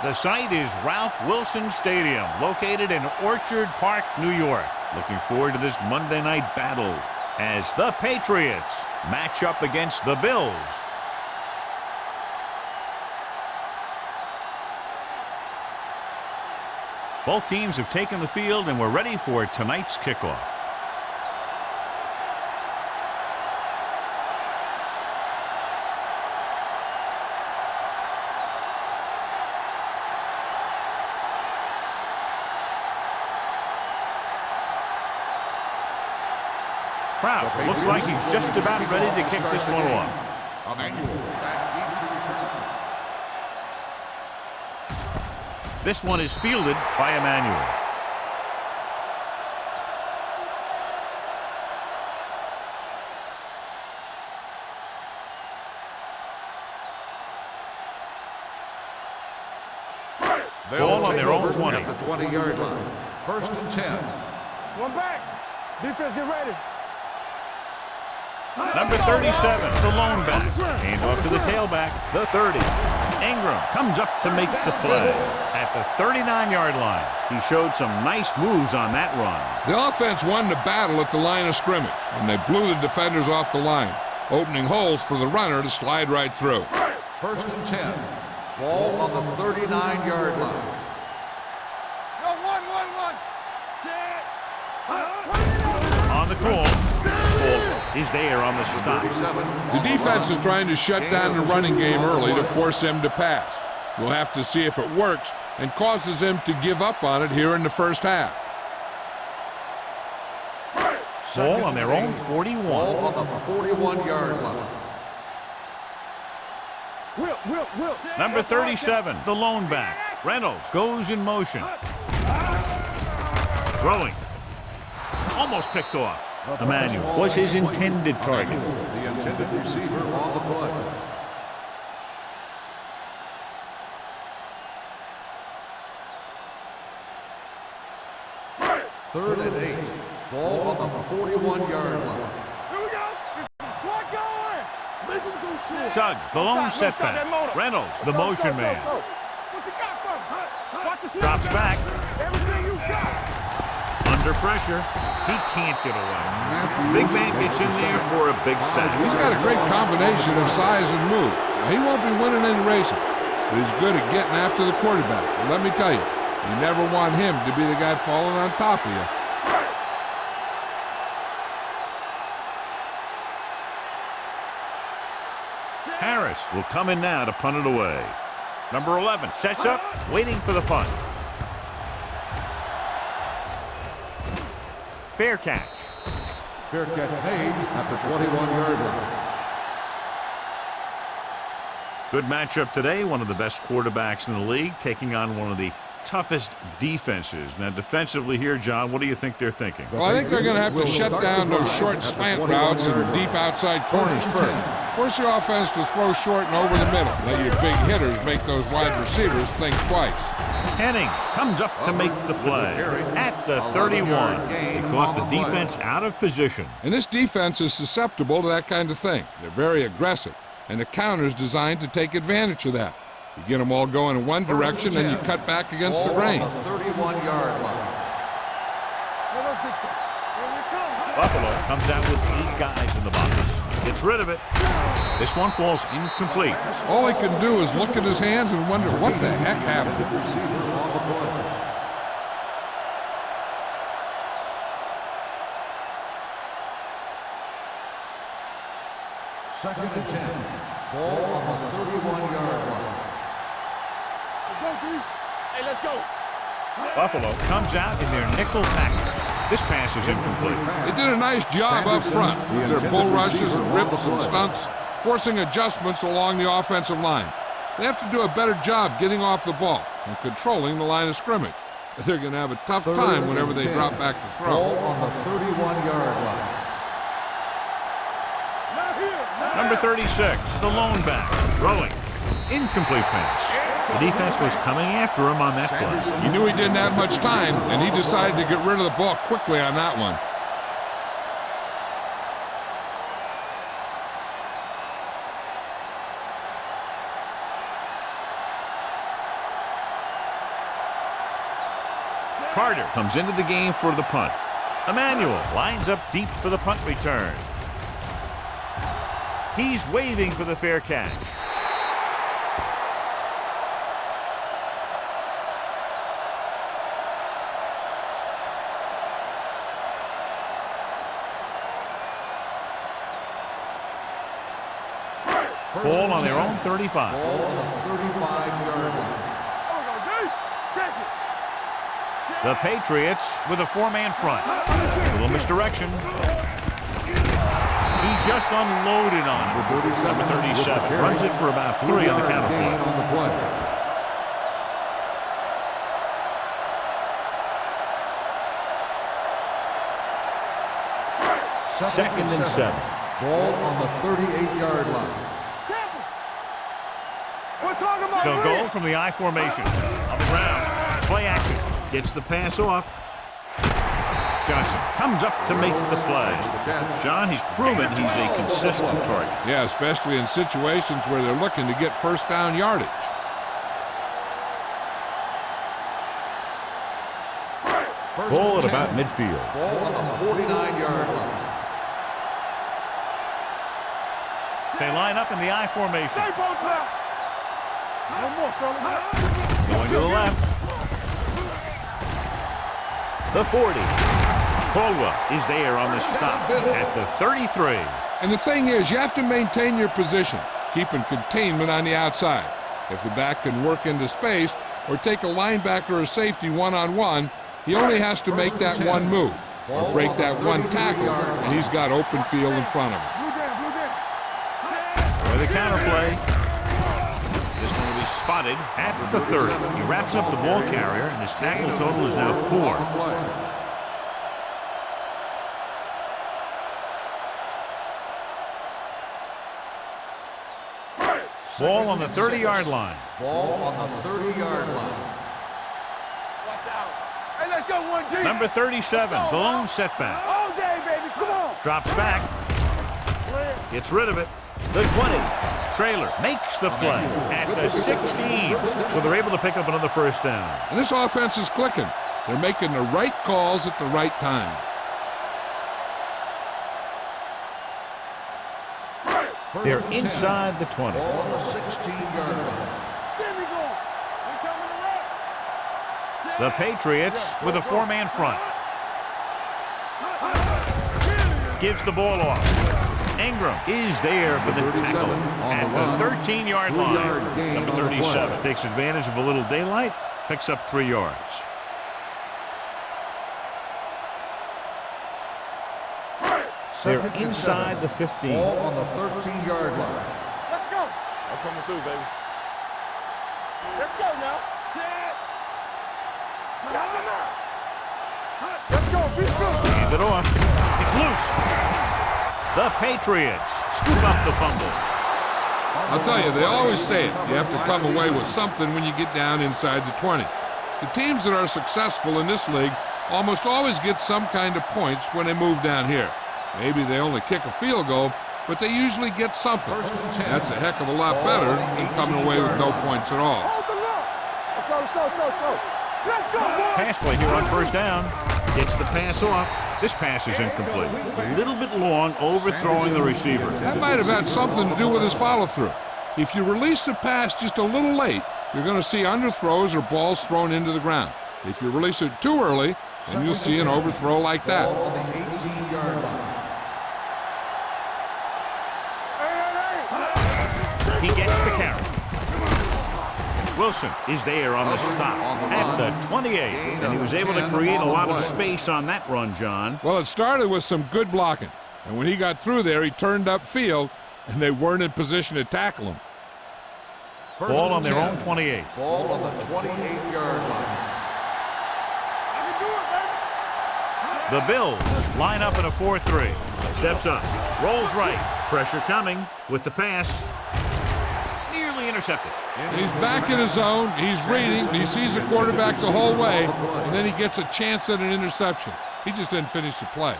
The site is Ralph Wilson Stadium, located in Orchard Park, New York. Looking forward to this Monday night battle as the Patriots match up against the Bills. Both teams have taken the field and we're ready for tonight's kickoff. Crowd looks like he's just about ready to kick this one off. This one is fielded by Emmanuel. Ball on their own 20. At the 20-yard line. 1st and 10. One back. Defense, get ready. Number 37, the lone back. Hand off to the tailback, the 30. Ingram comes up to make the play at the 39-yard line. He showed some nice moves on that run. The offense won the battle at the line of scrimmage, and they blew the defenders off the line, opening holes for the runner to slide right through. 1st and 10. Ball on the 39-yard line. Go, one. Set. On the call. Is there on the stop. The defense is trying to shut down the running game early to force him to pass. We'll have to see if it works and causes them to give up on it here in the first half. Ball on their own 41. Ball on the 41-yard line. Will. Number 37, the lone back. Reynolds goes in motion. Throwing. Almost picked off. Emmanuel was his intended target. The intended receiver on the play. Third and 8. Ball on the 41-yard line. Here we go. Slot going. Make him go short. Suggs, the lone setback. Reynolds, the motion man. What you got for him? Watch the snap. Drops back. Everything you got. Under pressure. He can't get away. Big man gets in there for a big sack. He's got a great combination of size and move. Now, he won't be winning any races, but he's good at getting after the quarterback. And let me tell you, you never want him to be the guy falling on top of you. Harris will come in now to punt it away. Number 11 sets up, waiting for the punt. Fair catch. Fair catch made at the 21-yard line. Good matchup today. One of the best quarterbacks in the league taking on one of the toughest defenses. Now, defensively here, John, what do you think they're thinking? Well, I think they're going to have to shut down those short slant routes and deep outside corners first. Force the offense to throw short and over the middle. Let your big hitters make those wide receivers think twice. Hennings comes up to make the play at the 31. They caught the defense out of position. And this defense is susceptible to that kind of thing. They're very aggressive, and the counter's designed to take advantage of that. You get them all going in one direction, and you cut back against the grain. On the 31-yard line. Buffalo comes out with 8 guys in the box. Gets rid of it. This one falls incomplete. All he can do is look at his hands and wonder what the heck happened. Receiver on the play. Second and 10. Ball on the 31-yard line. Hey, let's go. Buffalo comes out in their nickel package. This pass is incomplete. They did a nice job up front with their bull rushes and rips and stunts, forcing adjustments along the offensive line. They have to do a better job getting off the ball and controlling the line of scrimmage. They're going to have a tough time whenever they drop back to throw. Ball on the 31-yard line. Number 36, the lone back, throwing. Incomplete pass. The defense was coming after him on that play. He knew he didn't have much time, and he decided to get rid of the ball quickly on that one. Carter comes into the game for the punt. Emmanuel lines up deep for the punt return. He's waving for the fair catch. Ball on their own 35. Ball on the 35-yard line. The Patriots with a four-man front. A little misdirection. He just unloaded on it. Number 37 runs it for about 3 on the counter play. Second and 7. Ball on the 38-yard line. They'll go from the I formation. On the ground. Play action. Gets the pass off. Johnson comes up to make the play. John, he's proven he's a consistent target. Yeah, especially in situations where they're looking to get first down yardage. Ball at about midfield. Ball on the 49-yard line. They line up in the I formation. No more, fellas. Going to the left. The 40. Caldwell is there on the stop at the 33. And the thing is, you have to maintain your position, keeping containment on the outside. If the back can work into space or take a linebacker or safety one-on-one, he only has to make that one move or break that one tackle, and he's got open field in front of him. For the counter play. This one will be spotted at the 30. He wraps up the ball carrier, and his tackle total is now 4. Ball on the 30-yard line. Ball on the 30-yard line. Watch out. Hey, let's go 1G. Number 37, the lone setback. All day, baby. Come on. Drops back. Gets rid of it. The 20. Trailer makes the play at the 16. So they're able to pick up another first down. And this offense is clicking. They're making the right calls at the right time. They're inside the 20. Ball on the 16-yard line. There we go. We coming around. The Patriots with a four-man front. Gives the ball off. Ingram is there for the tackle at the 13-yard line. Number 37 takes advantage of a little daylight, picks up 3 yards. They're inside the 15. Ball on the 13-yard line. Let's go. I'm coming through, baby. Let's go now. Set. Let's go. Be good. Hand it off. It's loose. The Patriots scoop up the fumble. I'll tell you, they always say it. You have to come away with something when you get down inside the 20. The teams that are successful in this league almost always get some kind of points when they move down here. Maybe they only kick a field goal, but they usually get something. That's a heck of a lot better than coming away with no points at all. Hold the look. Let's go. Let's go. Let's go. Let's go. Let's go, boy. Pass play here on first down. Gets the pass off. This pass is incomplete. A little bit long, overthrowing the receiver. That might have had something to do with his follow-through. If you release the pass just a little late, you're going to see underthrows or balls thrown into the ground. If you release it too early, then you'll see an overthrow like that. Ball on the 18-yard line. He gets the carry. Wilson is there on the stop at the 28. And he was able to create a lot of space on that run, John. Well, it started with some good blocking. And when he got through there, he turned upfield, and they weren't in position to tackle him. Ball on their own 28. Ball on the 28-yard line. The Bills line up in a 4-3. Steps up, rolls right. Pressure coming with the pass. Nearly intercepted. And he's back in his zone. He's reading. He sees the quarterback the whole way, and then he gets a chance at an interception. He just didn't finish the play.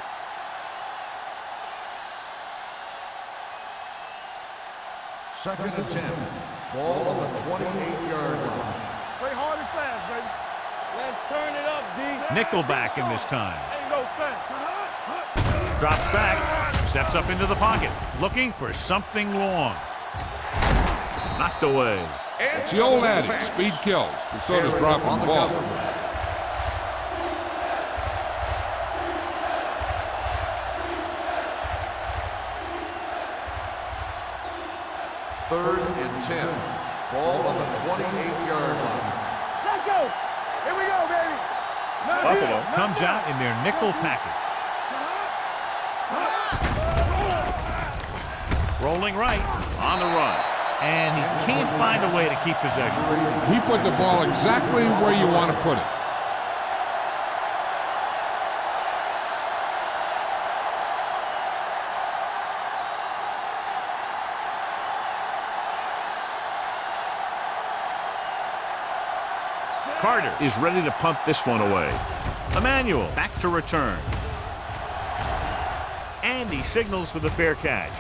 Second and 10. Ball on the 28-yard line. Play hard and fast, baby. Let's turn it up, Nickelback in this time. Ain't no thing. Drops back, steps up into the pocket, looking for something long. Knocked away. It's the old adage, speed kills, but so does dropping the ball. Third and 10. Ball on the 28-yard line. Let's go. Here we go, baby. Buffalo comes out in their nickel package. Rolling right, on the run. And he can't find a way to keep possession. He put the ball exactly where you want to put it. Carter is ready to punt this one away. Emmanuel back to return. And he signals for the fair catch.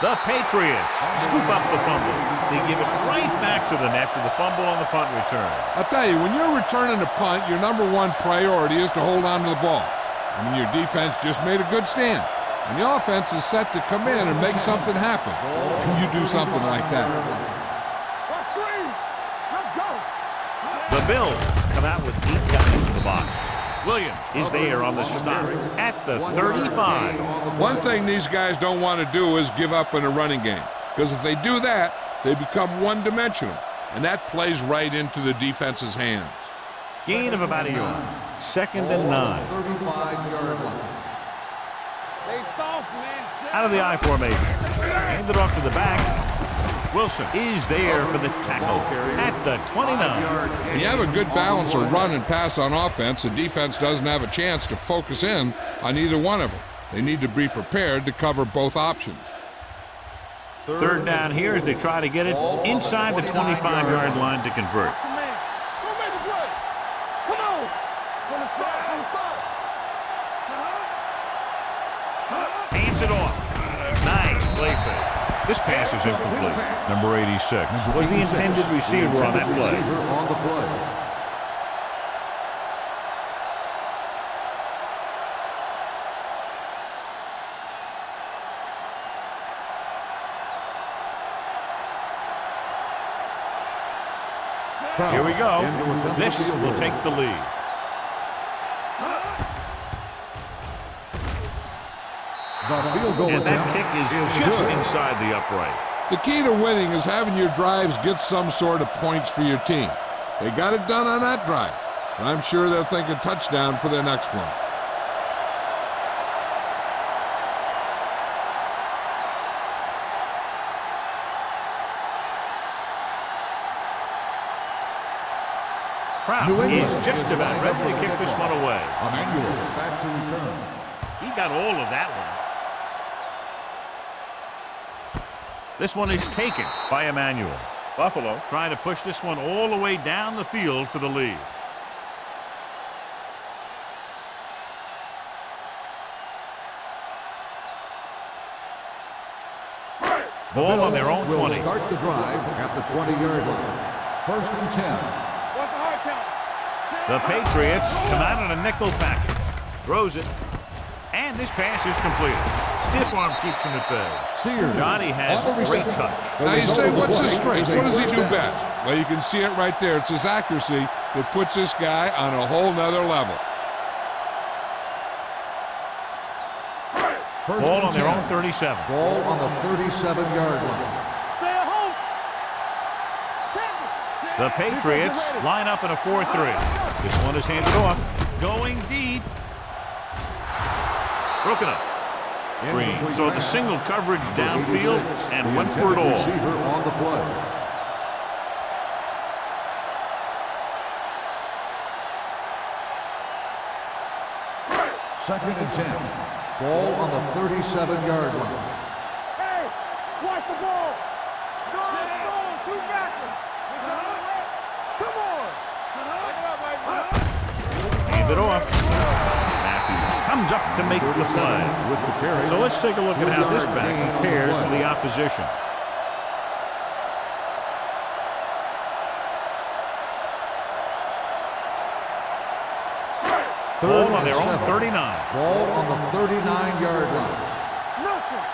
The Patriots scoop up the fumble. They give it right back to the net for the fumble on the punt return. I'll tell you, when you're returning a punt, your number one priority is to hold on to the ball. I mean, your defense just made a good stand. And the offense is set to come in and make something happen. And you do something like that. Let's screen. Let's go. The Bills come out with 8 guys in the box. Williams is there on the stop at the 35. One thing these guys don't want to do is give up in a running game. Because if they do that, they become one-dimensional. And that plays right into the defense's hands. Gain of about a yard. 2nd and 9. 35-yard line. They soft, man. Out of the I formation. Hand it off to the back. Wilson is there for the tackle at the 29. When you have a good balance of run and pass on offense, the defense doesn't have a chance to focus in on either one of them. They need to be prepared to cover both options. Third down here as they try to get it inside the 25-yard line to convert. Go make a play. Come on. From the start, from the start. Hands it off. Nice play fake. This pass is incomplete. Number 86 was the intended receiver on that play. Here we go. This will take the lead. And that kick is just inside the upright. The key to winning is having your drives get some sort of points for your team. They got it done on that drive. And I'm sure they'll think a touchdown for their next one. Kraft is just about ready to kick this one away. Emmanuel back to return. He got all of that one. This one is taken by Emmanuel. Buffalo trying to push this one all the way down the field for the lead. Ball on their own 20. Start the drive at the 20-yard line. 1st and 10. What's the hard count? The Patriots come out in a nickel package. Throws it. And this pass is completed. Stiff arm keeps him at bay. Johnny has great touch. Now you say, what's his strength? What does he do best? Well, you can see it right there. It's his accuracy that puts this guy on a whole nother level. Ball on their own 37. Ball on the 37-yard line. Stay at home. The Patriots line up in a 4-3. This one is handed off. Going deep. Broken up. Green saw the single coverage downfield and went for it all. Receiver on the play. Second and 10. Ball on the 37-yard line. Hey, watch the ball. Stone, two backwards. Come on. Hand it off. Matthews comes up to make the play. So let's take a look at how this back compares to the opposition. Ball on their own 39. Ball on the 39-yard line. Nothing.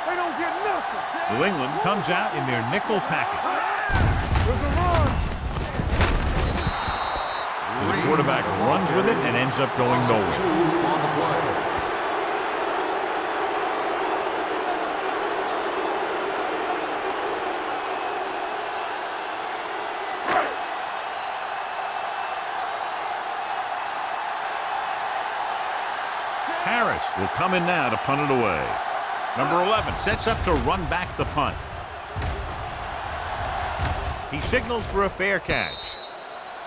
They don't get nothing. New England comes out in their nickel package. There's a run. So the quarterback runs with it and ends up going nowhere. 2 on the play. Harris will come in now to punt it away. Number 11 sets up to run back the punt. He signals for a fair catch.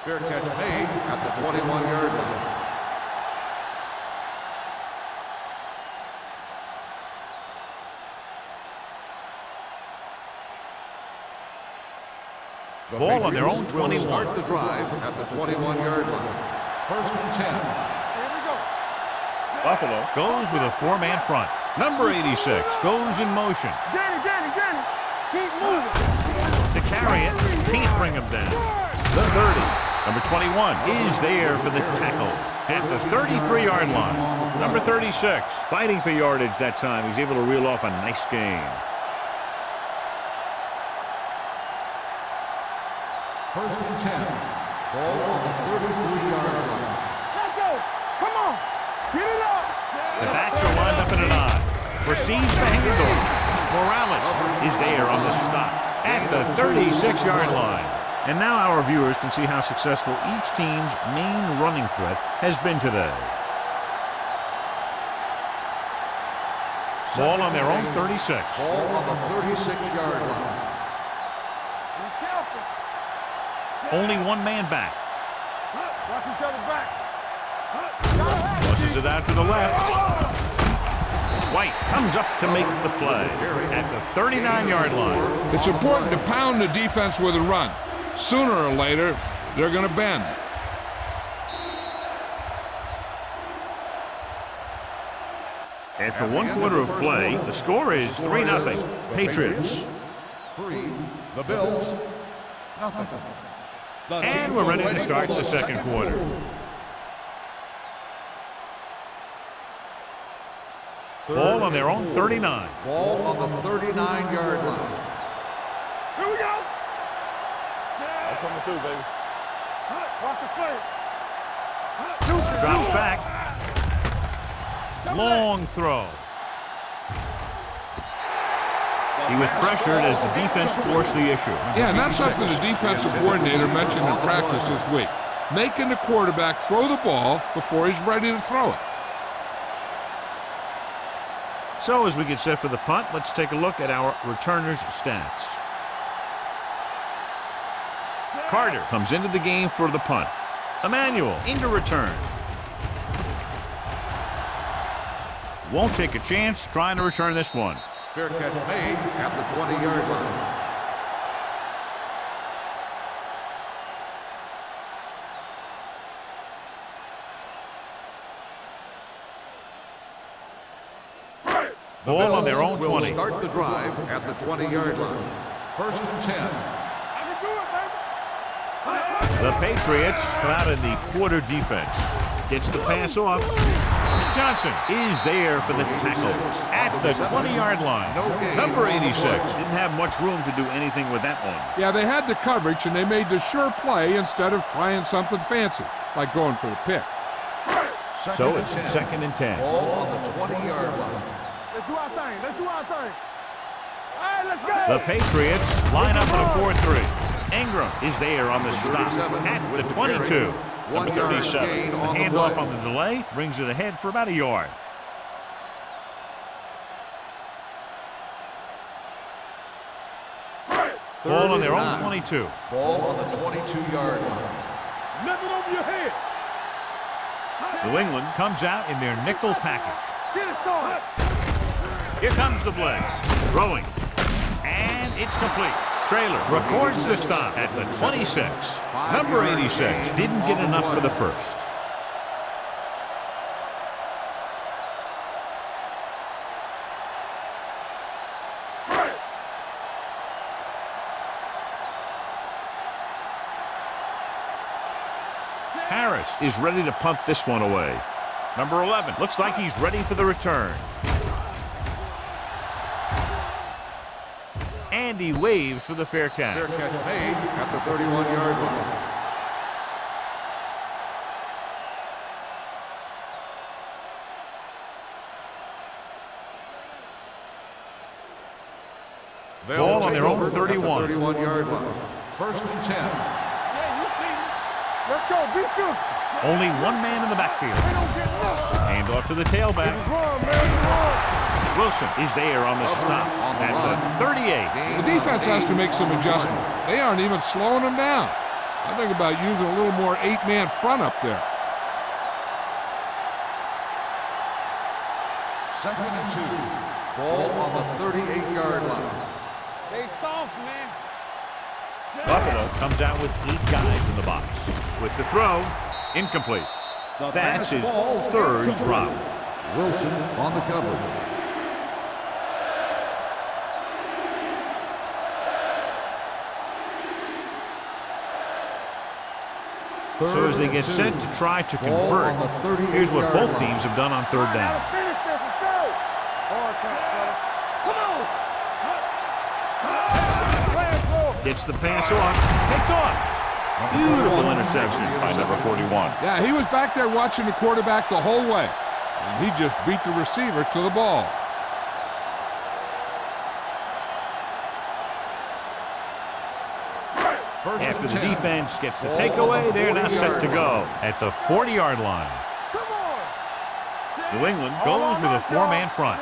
Fair catch made at the 21-yard line. Ball on their own Will 21. start the drive at the 21-yard line. 1st and 10. Here we go. Buffalo goes with a 4-man front. Number 86 goes in motion. Danny. Keep moving. To carry it, can't bring him down. The 30. Number 21 is there for the tackle at the 33-yard line. Number 36 fighting for yardage that time. He's able to reel off a nice gain. 1st and 10. Ball on the 33-yard line. Let's go. Come on. Get it up. The backs are lined up in an I. Receives the handoff. Morales is there on the stop at the 36-yard line. And now our viewers can see how successful each team's main running threat has been today. Ball on their own 36. Ball on the 36-yard line. Be careful. Only one man back. Watch each other back. Pushes it out to the left. White comes up to make the play at the 39-yard line. It's important to pound the defense with a run. Sooner or later, they're going to bend. After 1 quarter of play, the score is 3-0. Patriots. 3. The Bills. Nothing. And we're ready to start the second quarter. Ball on their own 39. Ball on the 39-yard line. Here we go. I'm coming through, baby. Watch the play. Drops back. Long throw. He was pressured as the defense forced the issue. Yeah, and that's something the defensive coordinator mentioned in practice this week. Making the quarterback throw the ball before he's ready to throw it. So as we get set for the punt, let's take a look at our returners' stats. Carter comes into the game for the punt. Emmanuel into return. Won't take a chance trying to return this one. Fair catch made at the 20-yard line. Ball on their own will 20. Start the drive at the 20-yard line. 1st and 10. I can do it, baby. The Patriots come out in the quarter defense. Gets the pass off. Johnson is there for the tackle at the 20-yard line. Number 86 didn't have much room to do anything with that one. Yeah, they had the coverage, and they made the sure play instead of trying something fancy, like going for the pick. So it's 2nd and 10. Ball on the 20-yard line. Let's do our thing. Let's do our thing. All right, let's go. The Patriots line up in a 4-3. Ingram is there on the stop at the 22. Number 37. The handoff on the delay brings it ahead for about a yard. Ball on their own 22. Ball on the 22-yard line. Nothing over your head. New England comes out in their nickel package. Get it started. Here comes the blitz. Throwing. And it's complete. Trailer records the stop at the 26. Number 86 didn't get enough for the first. Harris is ready to punt this one away. Number 11 looks like he's ready for the return. And he waves for the fair catch. Fair catch made at the 31-yard line. Ball on their own 31. 31-yard line. First and 10. Yeah, you see me. Let's go. Be physical. Only one man in the backfield. Hand off to the tailback. Run, man. Run. Wilson is there on the stop at the 38. The defense has to make some adjustments. They aren't even slowing them down. I think about using a little more 8-man front up there. Second and 2. Ball on the 38-yard line. They soft, man. Buffalo comes out with 8 guys in the box. With the throw, incomplete. That's his third drop. Wilson on the coverage. So as they get set to try to convert, here's what both teams have done on third down. Finish this. Let's go. Hard count, brother. Come on. Gets the pass off. Picked off. Beautiful interception by number 41. Yeah, he was back there watching the quarterback the whole way. And he just beat the receiver to the ball. After the defense gets the takeaway, they're now set to go at the 40-yard line. Come on. New England goes with a 4-man front.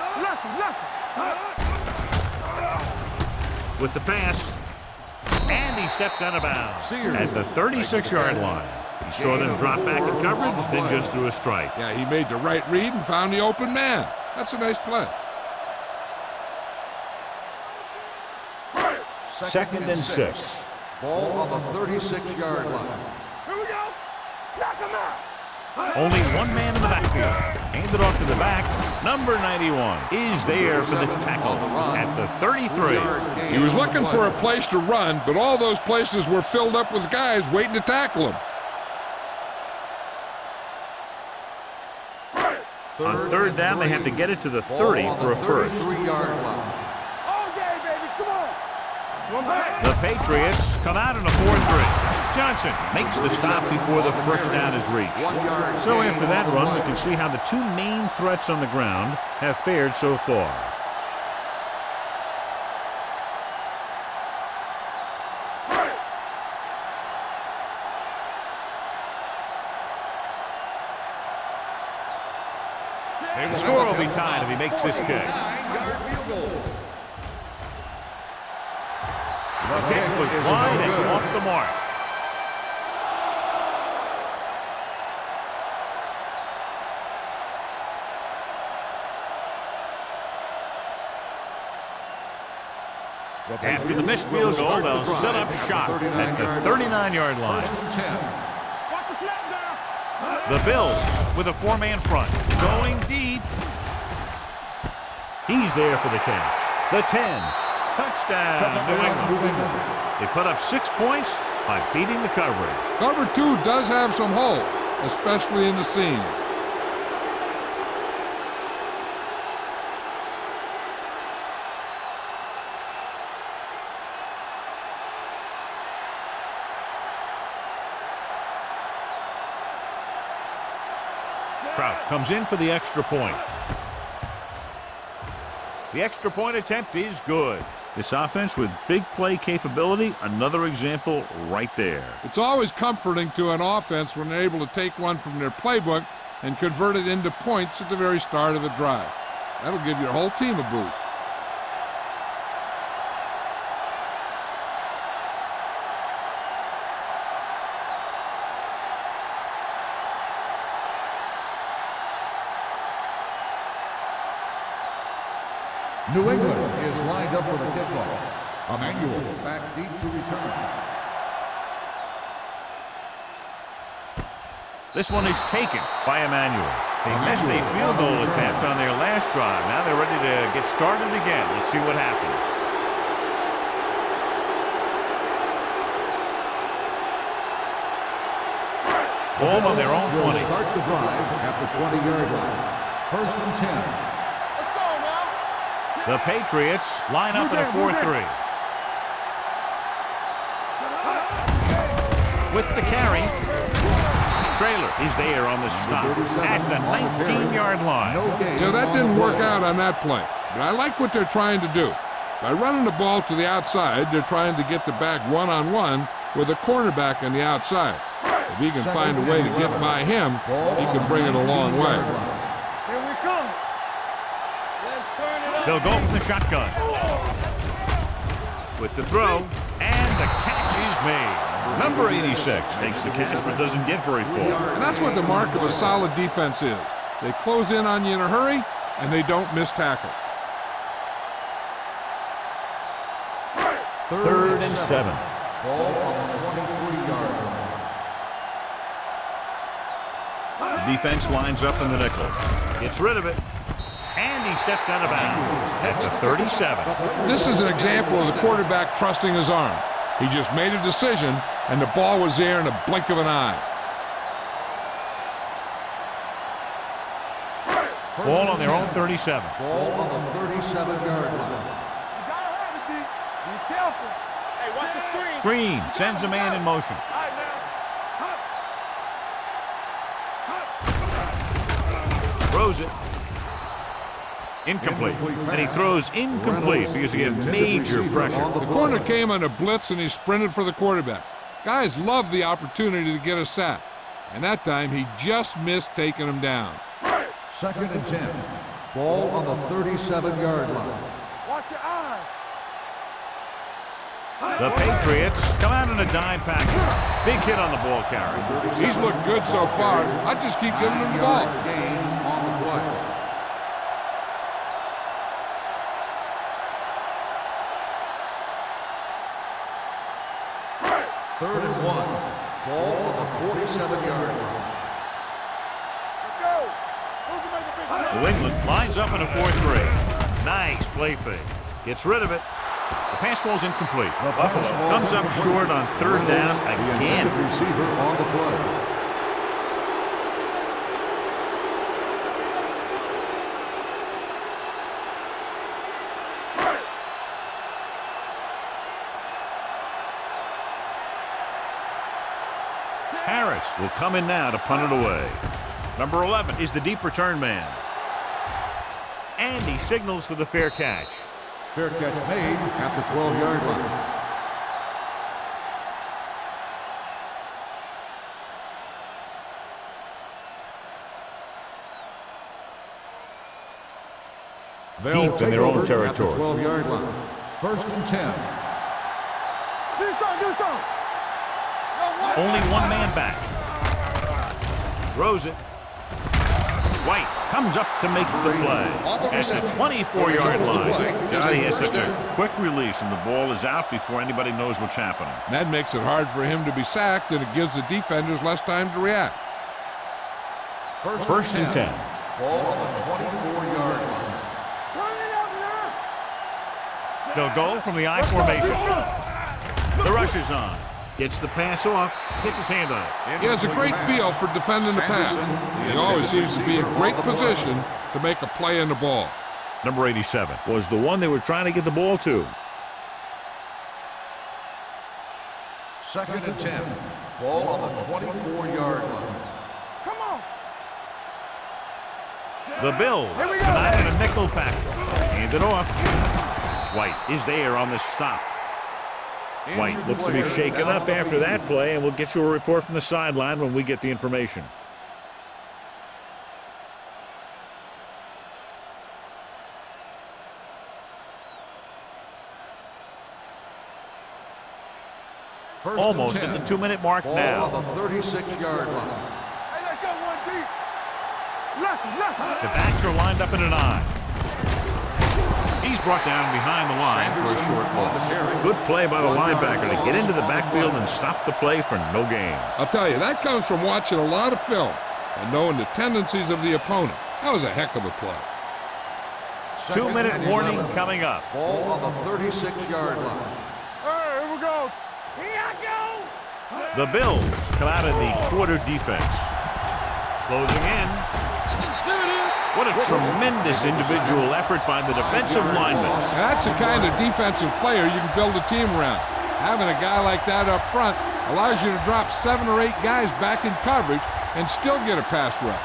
With the pass, and he steps out of bounds at the 36-yard line. He saw them drop back in coverage, then just threw a strike. Yeah, he made the right read and found the open man. That's a nice play. Second and 6. Ball on the 36-yard line. Here we go. Knock him out. Only one man in the backfield. Handed off to the back. Number 91 is there for the tackle at the 33. He was looking for a place to run, but all those places were filled up with guys waiting to tackle him. On third down, they have to get it to the 30 for a first. 33-yard line. All day, baby. Come on. The Patriots come out in a 4-3. Johnson makes the stop before the first down is reached. So after that run, we can see how the two main threats on the ground have fared so far. The score will be tied if he makes this kick. The kick was wide and off the mark. After the missed field goal, they'll set up shop at the 39-yard line. Watch the snap down. The Bills with a 4-man front. Going deep. He's there for the catch. The 10. Touchdown, New England. They put up 6 points by beating the coverage. Cover 2 does have some holes, especially in the seam. Kraus comes in for the extra point. The extra point attempt is good. This offense with big play capability, another example right there. It's always comforting to an offense when they're able to take one from their playbook and convert it into points at the very start of the drive. That'll give your whole team a boost. New England is lined up for the kickoff. Emmanuel back deep to return. This one is taken by Emmanuel. They missed a field goal attempt on their last drive. Now they're ready to get started again. Let's see what happens. Ball on their own Will 20. start the drive at the 20-yard line. First and 10. Let's go now. The Patriots line up in a 4-3. With the carry, Trailer is there on the stop at the 19-yard line. Yeah, that didn't work out on that play, but I like what they're trying to do. By running the ball to the outside, they're trying to get the back one-on-one with a cornerback on the outside. If he can find a way to get by him, he can bring it a long way. Here we come. Let's turn it up. They'll go from the shotgun. With the throw, and the catch is made. Number 86 makes the catch but doesn't get very far. And that's what the mark of a solid defense is. They close in on you in a hurry, and they don't miss tackle. Third and 7. Ball on the 23-yard line. The defense lines up in the nickel. Gets rid of it. And he steps out of bounds at the 37. This is an example of the quarterback trusting his arm. He just made a decision, and the ball was there in a blink of an eye. Ball on their own 37. Ball on the 37-yard line. You gotta have it, D. Be careful. Hey, watch the screen. Green sends a man in motion. All right, now. Throws it. Incomplete. And he throws incomplete because he had major pressure. The corner came on a blitz, and he sprinted for the quarterback. Guys love the opportunity to get a sack. And that time, he just missed taking him down. Second and 10. Ball on the 37-yard line. Watch your eyes. The Patriots come out in a dime package. Big hit on the ball carry. He's looked good so far. I just keep giving him the ball. 9-yard gain on the play. Third and 1. Ball on the 47-yard line. Let's go. Who can make a big play? New England lines up in a 4-3. Nice play fake. Gets rid of it. The pass falls incomplete. Buffalo comes up short on third down again. Receiver on the play. Harris will come in now to punt it away. Number 11 is the deep return man. And he signals for the fair catch. Fair catch made at the 12-yard line. Deep in their own territory. At the 12-yard line. First and 10. Do something. Only one man back. Throws it. White comes up to make the play at the 24-yard line. Johnny has such a quick release, and the ball is out before anybody knows what's happening. That makes it hard for him to be sacked, and it gives the defenders less time to react. First and 10. Ball on the 24-yard line. Turn it up now. They'll go from the I formation. The rush is on. Gets the pass off. Gets his hand on it. He has a great feel for defending the pass. He always seems to be in great position to make a play in the ball. Number 87 was the one they were trying to get the ball to. Second and 10. Ball on the 24-yard line. Come on. The Bills Here we go. tonight in a nickel pack. Hand it off. White is there on the stop. White looks to be shaken up after that play, and we'll get you a report from the sideline when we get the information. Almost at the 2-minute mark Ball now. on the 36-yard line. Hey, let's go one deep. Left. The backs are lined up in an I. He's brought down behind the line for a short loss. Good play by the linebacker to get into the backfield and stop the play for no gain. I'll tell you, that comes from watching a lot of film and knowing the tendencies of the opponent. That was a heck of a play. 2-minute warning coming up. Ball on the 36-yard line. All right, here we go. Here I go. The Bills come out of the quarter defense. Closing in. What a tremendous individual effort by the defensive lineman. That's the kind of defensive player you can build a team around. Having a guy like that up front allows you to drop 7 or 8 guys back in coverage and still get a pass rush.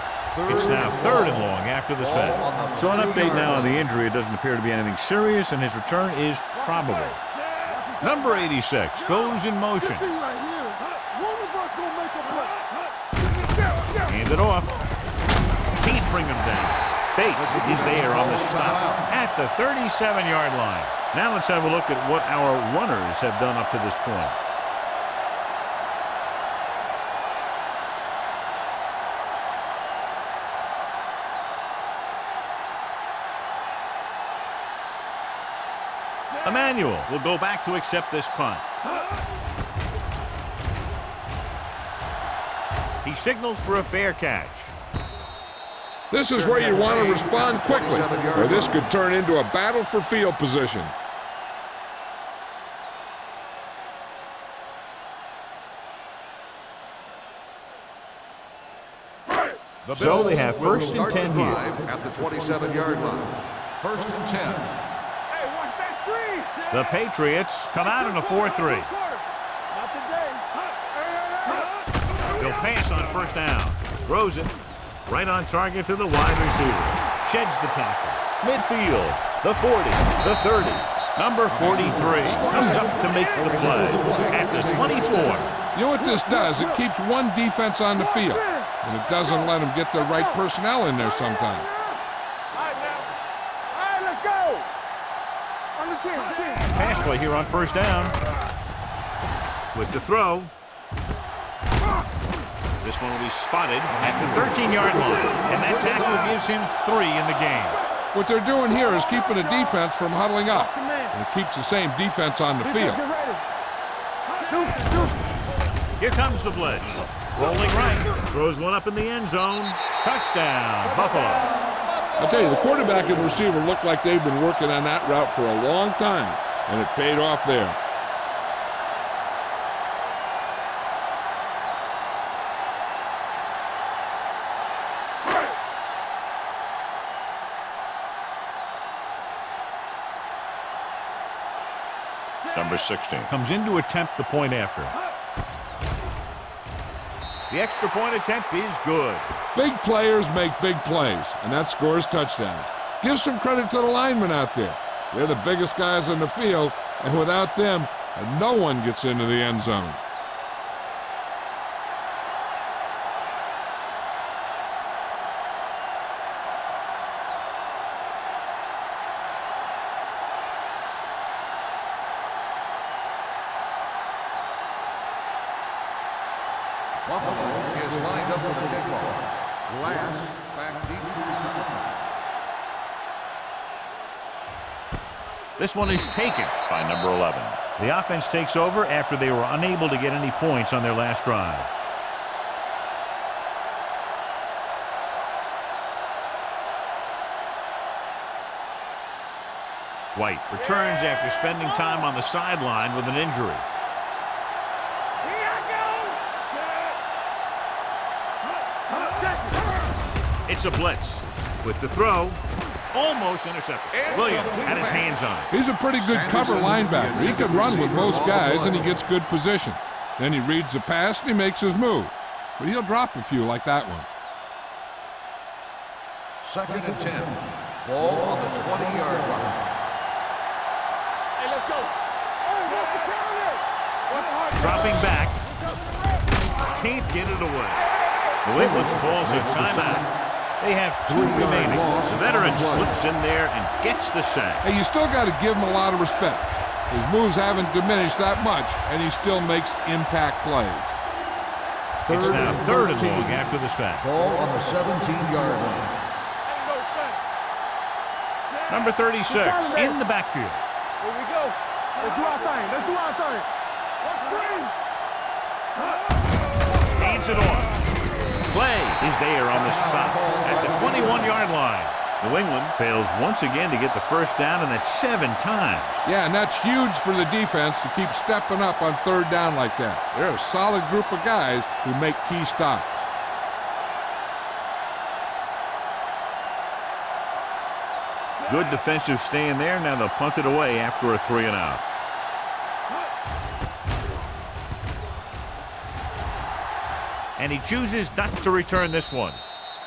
It's now 3rd and long after the set. So an update now on the injury. It doesn't appear to be anything serious, and his return is probable. Number 86 goes in motion. Hand it off. Can't bring him down. Bates is there on the stop at the 37-yard line. Now let's have a look at what our runners have done up to this point. Emmanuel will go back to accept this punt. He signals for a fair catch. This is where you want to respond quickly, or this could turn into a battle for field position. So they have 1st and 10 here. At the 27-yard line. 1st and 10. Hey, watch that screen. The Patriots come out in a 4-3. Not today. They'll pass on 1st down. Throws it right on target to the wide receiver. Sheds the tackle. Midfield. The 40. The 30. Number 43 comes up to make the play at the 24. You know what this does? It keeps one defense on the field, and it doesn't let them get the right personnel in there sometimes. All right, now. All right, let's go. On the 10. Pass play here on 1st down. With the throw. This one will be spotted at the 13-yard line, and that tackle gives him 3 in the game. What they're doing here is keeping the defense from huddling up, and it keeps the same defense on the field. Here comes the blitz. Rolling right. Throws one up in the end zone. Touchdown, Buffalo. I'll tell you, the quarterback and receiver look like they've been working on that route for a long time, and it paid off there. Number 16 comes in to attempt the point after. The extra point attempt is good. Big players make big plays, and that scores touchdowns. Give some credit to the linemen out there. They're the biggest guys on the field, and without them, no one gets into the end zone. Buffalo is lined up for the kickoff. Last back deep to return. This one is taken by number 11. The offense takes over after they were unable to get any points on their last drive. White returns after spending time on the sideline with an injury. It's a blitz. With the throw, almost intercepted. Williams had his hands on it. He's a pretty good cover linebacker. He can run with most guys, and he gets good position. Then he reads the pass, and he makes his move. But he'll drop a few like that one. 2nd and 10. Ball on the 20-yard line. Hey, let's go. Dropping back. Can't get it away. New England calls a timeout. They have 2 remaining. The veteran slips in there and gets the sack. Hey, you still got to give him a lot of respect. His moves haven't diminished that much, and he still makes impact plays. It's now 3rd and long after the sack. Ball on the 17-yard line. Number 36 in the backfield. Here we go. Let's do our thing. Let's do our thing. Let's scream. Hands it off. Play is there on the stop at the 21-yard line. New England fails once again to get the first down, and that's 7 times. Yeah, and that's huge for the defense to keep stepping up on third down like that. They're a solid group of guys who make key stops. Good defensive stand there. Now they'll punt it away after a 3-and-out. And he chooses not to return this one.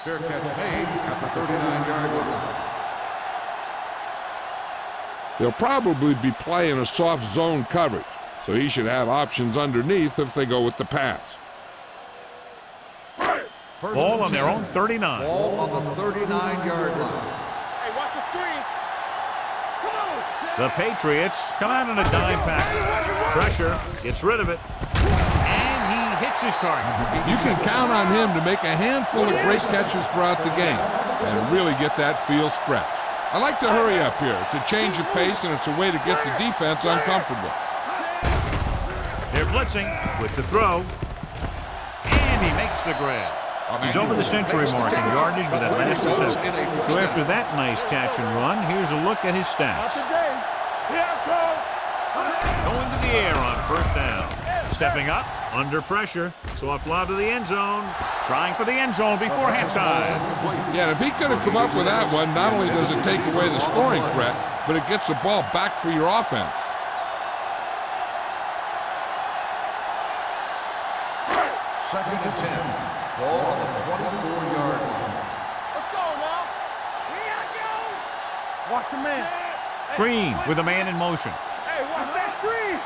Fair catch made at the 39-yard line. They'll probably be playing a soft zone coverage, so he should have options underneath if they go with the pass. Ball on their own 39. Ball on the 39-yard line. Hey, watch the screen. Come on. The Patriots come out in a dime package. Pressure, gets rid of it, and he hits his target. You can count on him to make a handful of great catches throughout the game and really get that field stretch. I like to hurry up here. It's a change of pace, and it's a way to get the defense uncomfortable. They're blitzing with the throw, and he makes the grab. He's over the century mark in yardage with that last reception. So after that nice catch and run, here's a look at his stats. Going to the air on first down. Stepping up, under pressure. Soft lob to the end zone. Trying for the end zone before halftime. Yeah, if he could have come up with that one, not only does it take away the scoring threat, but it gets the ball back for your offense. Second and 10. Ball on the 24-yard line. Let's go now. Here I go. Watch a man. Green with a man in motion. Hey, watch that screen.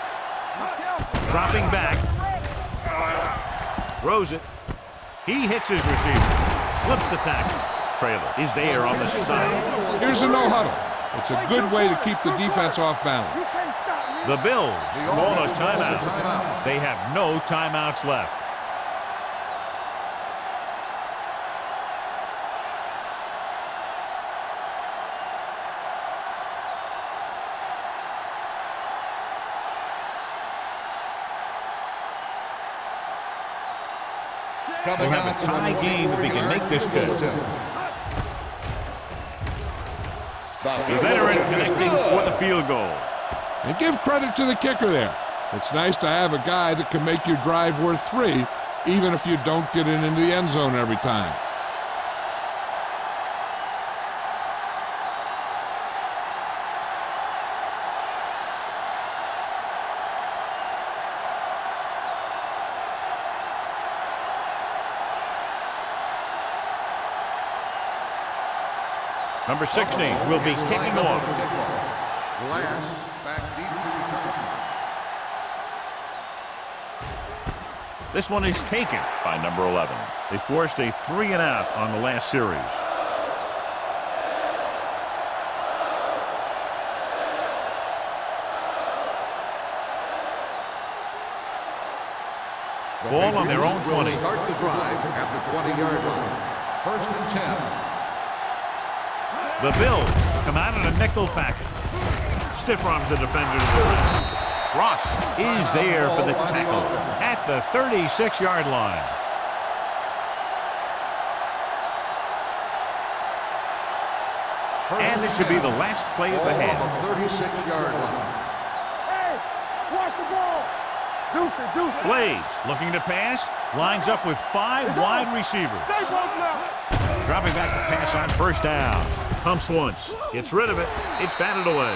Dropping back. Throws it. He hits his receiver. Slips the tackle. Trailer is there on the stop. Here's a no-huddle. It's a good way to keep the defense off balance. You can't stop me. The Bills call a timeout. They have no timeouts left. We'll have a tie game if he can make this good. The veteran connecting for the field goal. And give credit to the kicker there. It's nice to have a guy that can make your drive worth 3, even if you don't get it into the end zone every time. Number 16 will be kicking off. Glass back deep to return. This one is taken by number 11. They forced a 3-and-out on the last series. Ball on their own 20. Start the drive at the 20-yard line. First and 10. The Bills come out in a nickel package. Stiff arms the defender to the left. Ross is there for the tackle at the 36-yard line. And this should be the last play of the half. On the 36-yard line. Hey, watch the ball. Deuce it, deuce it. Blades looking to pass. Lines up with 5 wide receivers. Stay broke now. Dropping back to pass on first down. Pumps once. Gets rid of it. It's batted away.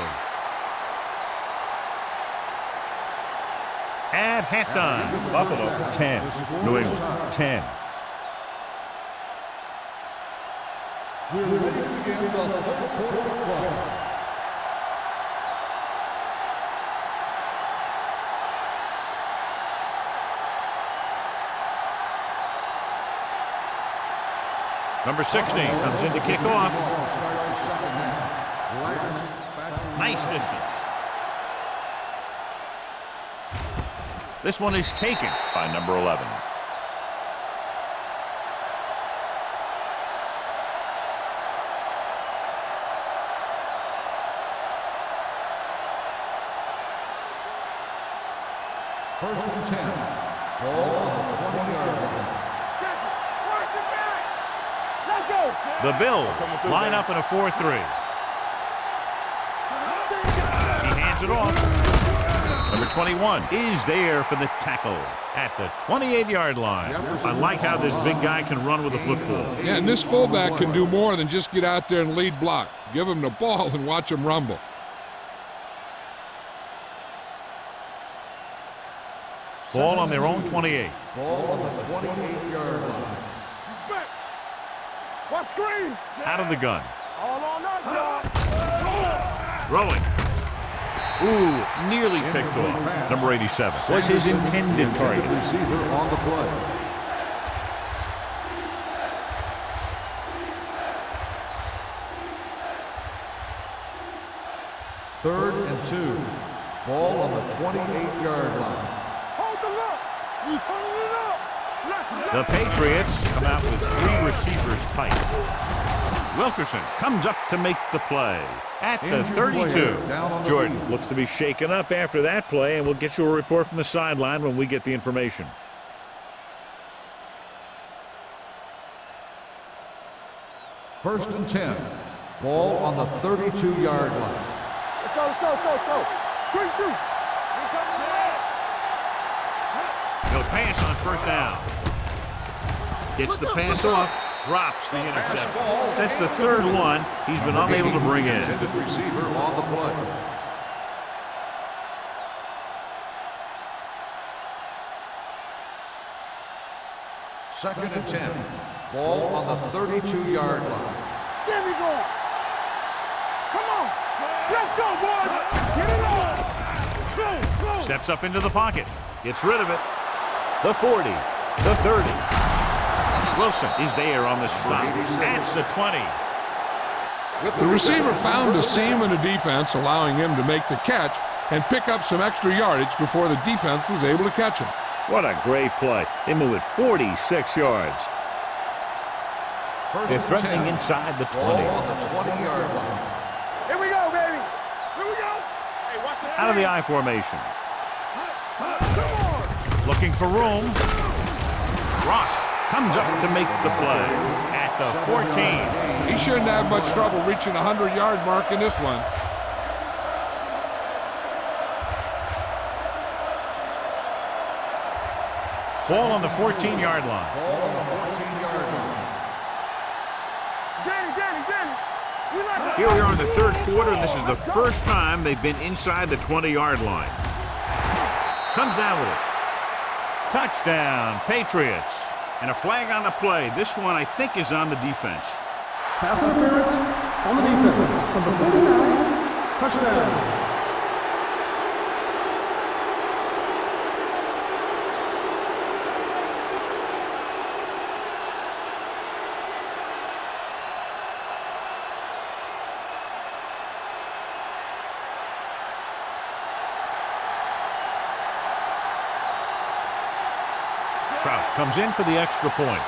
At halftime, Buffalo 10, New England 10. We're ready to begin the fourth quarter of play. Number 16 comes in to kick off. Nice distance. This one is taken by number 11. First and 10. Ball on the 20-yard line. Check it. Watch the back. Let's go. The Bills line up in a 4-3. He hands it off. Number 21 is there for the tackle at the 28-yard line. I like how this big guy can run with the football. Yeah, and this fullback can do more than just get out there and lead block. Give him the ball and watch him rumble. Ball on their own 28. Ball on the 28-yard line. He's back. Watch screen. Out of the gun. All on us, y'all. Rolling. Ooh, nearly picked off. Number 87 was his intended target. Receiver on the play. Third and 2. Ball on the 28-yard line. Hold the look. We turning it up. The Patriots come out with 3 receivers tight. Wilkerson comes up to make the play at the 32. Jordan looks to be shaken up after that play, and we'll get you a report from the sideline when we get the information. First and 10. Ball on the 32-yard line. Let's go, let's go, let's go, let's go. Quick shoot. He'll pass on first down. Gets the pass off. Drops the interception. That's the third one he's been unable to bring in. Intended receiver on the play. Second and 10. Ball on the 32-yard line. There we go. Come on. Let's go, boys. Get it on. Go, go. Steps up into the pocket. Gets rid of it. The 40. The 30. Wilson is there on the stop at the 20. The receiver found a seam in the defense, allowing him to make the catch and pick up some extra yardage before the defense was able to catch him. What a great play. They move it 46 yards. They're threatening inside the 20. Ball on the 20-yard line. Here we go, baby. Here we go. Hey, watch this. Out of the I formation. Come on. Looking for room. Ross comes up to make the play at the 14. He shouldn't have much trouble reaching the 100-yard mark in this one. Ball on the 14-yard line. Ball on the 14-yard line. Danny. Here we are in the third quarter, and this is the first time they've been inside the 20-yard line. Comes down with it. Touchdown, Patriots. And a flag on the play. This one, I think, is on the defense. Pass interference on the defense. Number 49, touchdown. Kraus comes in for the extra point.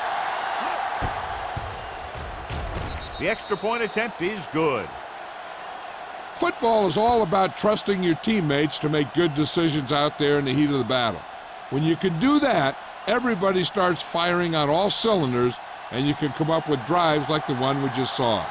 The extra point attempt is good. Football is all about trusting your teammates to make good decisions out there in the heat of the battle. When you can do that, everybody starts firing on all cylinders, and you can come up with drives like the one we just saw.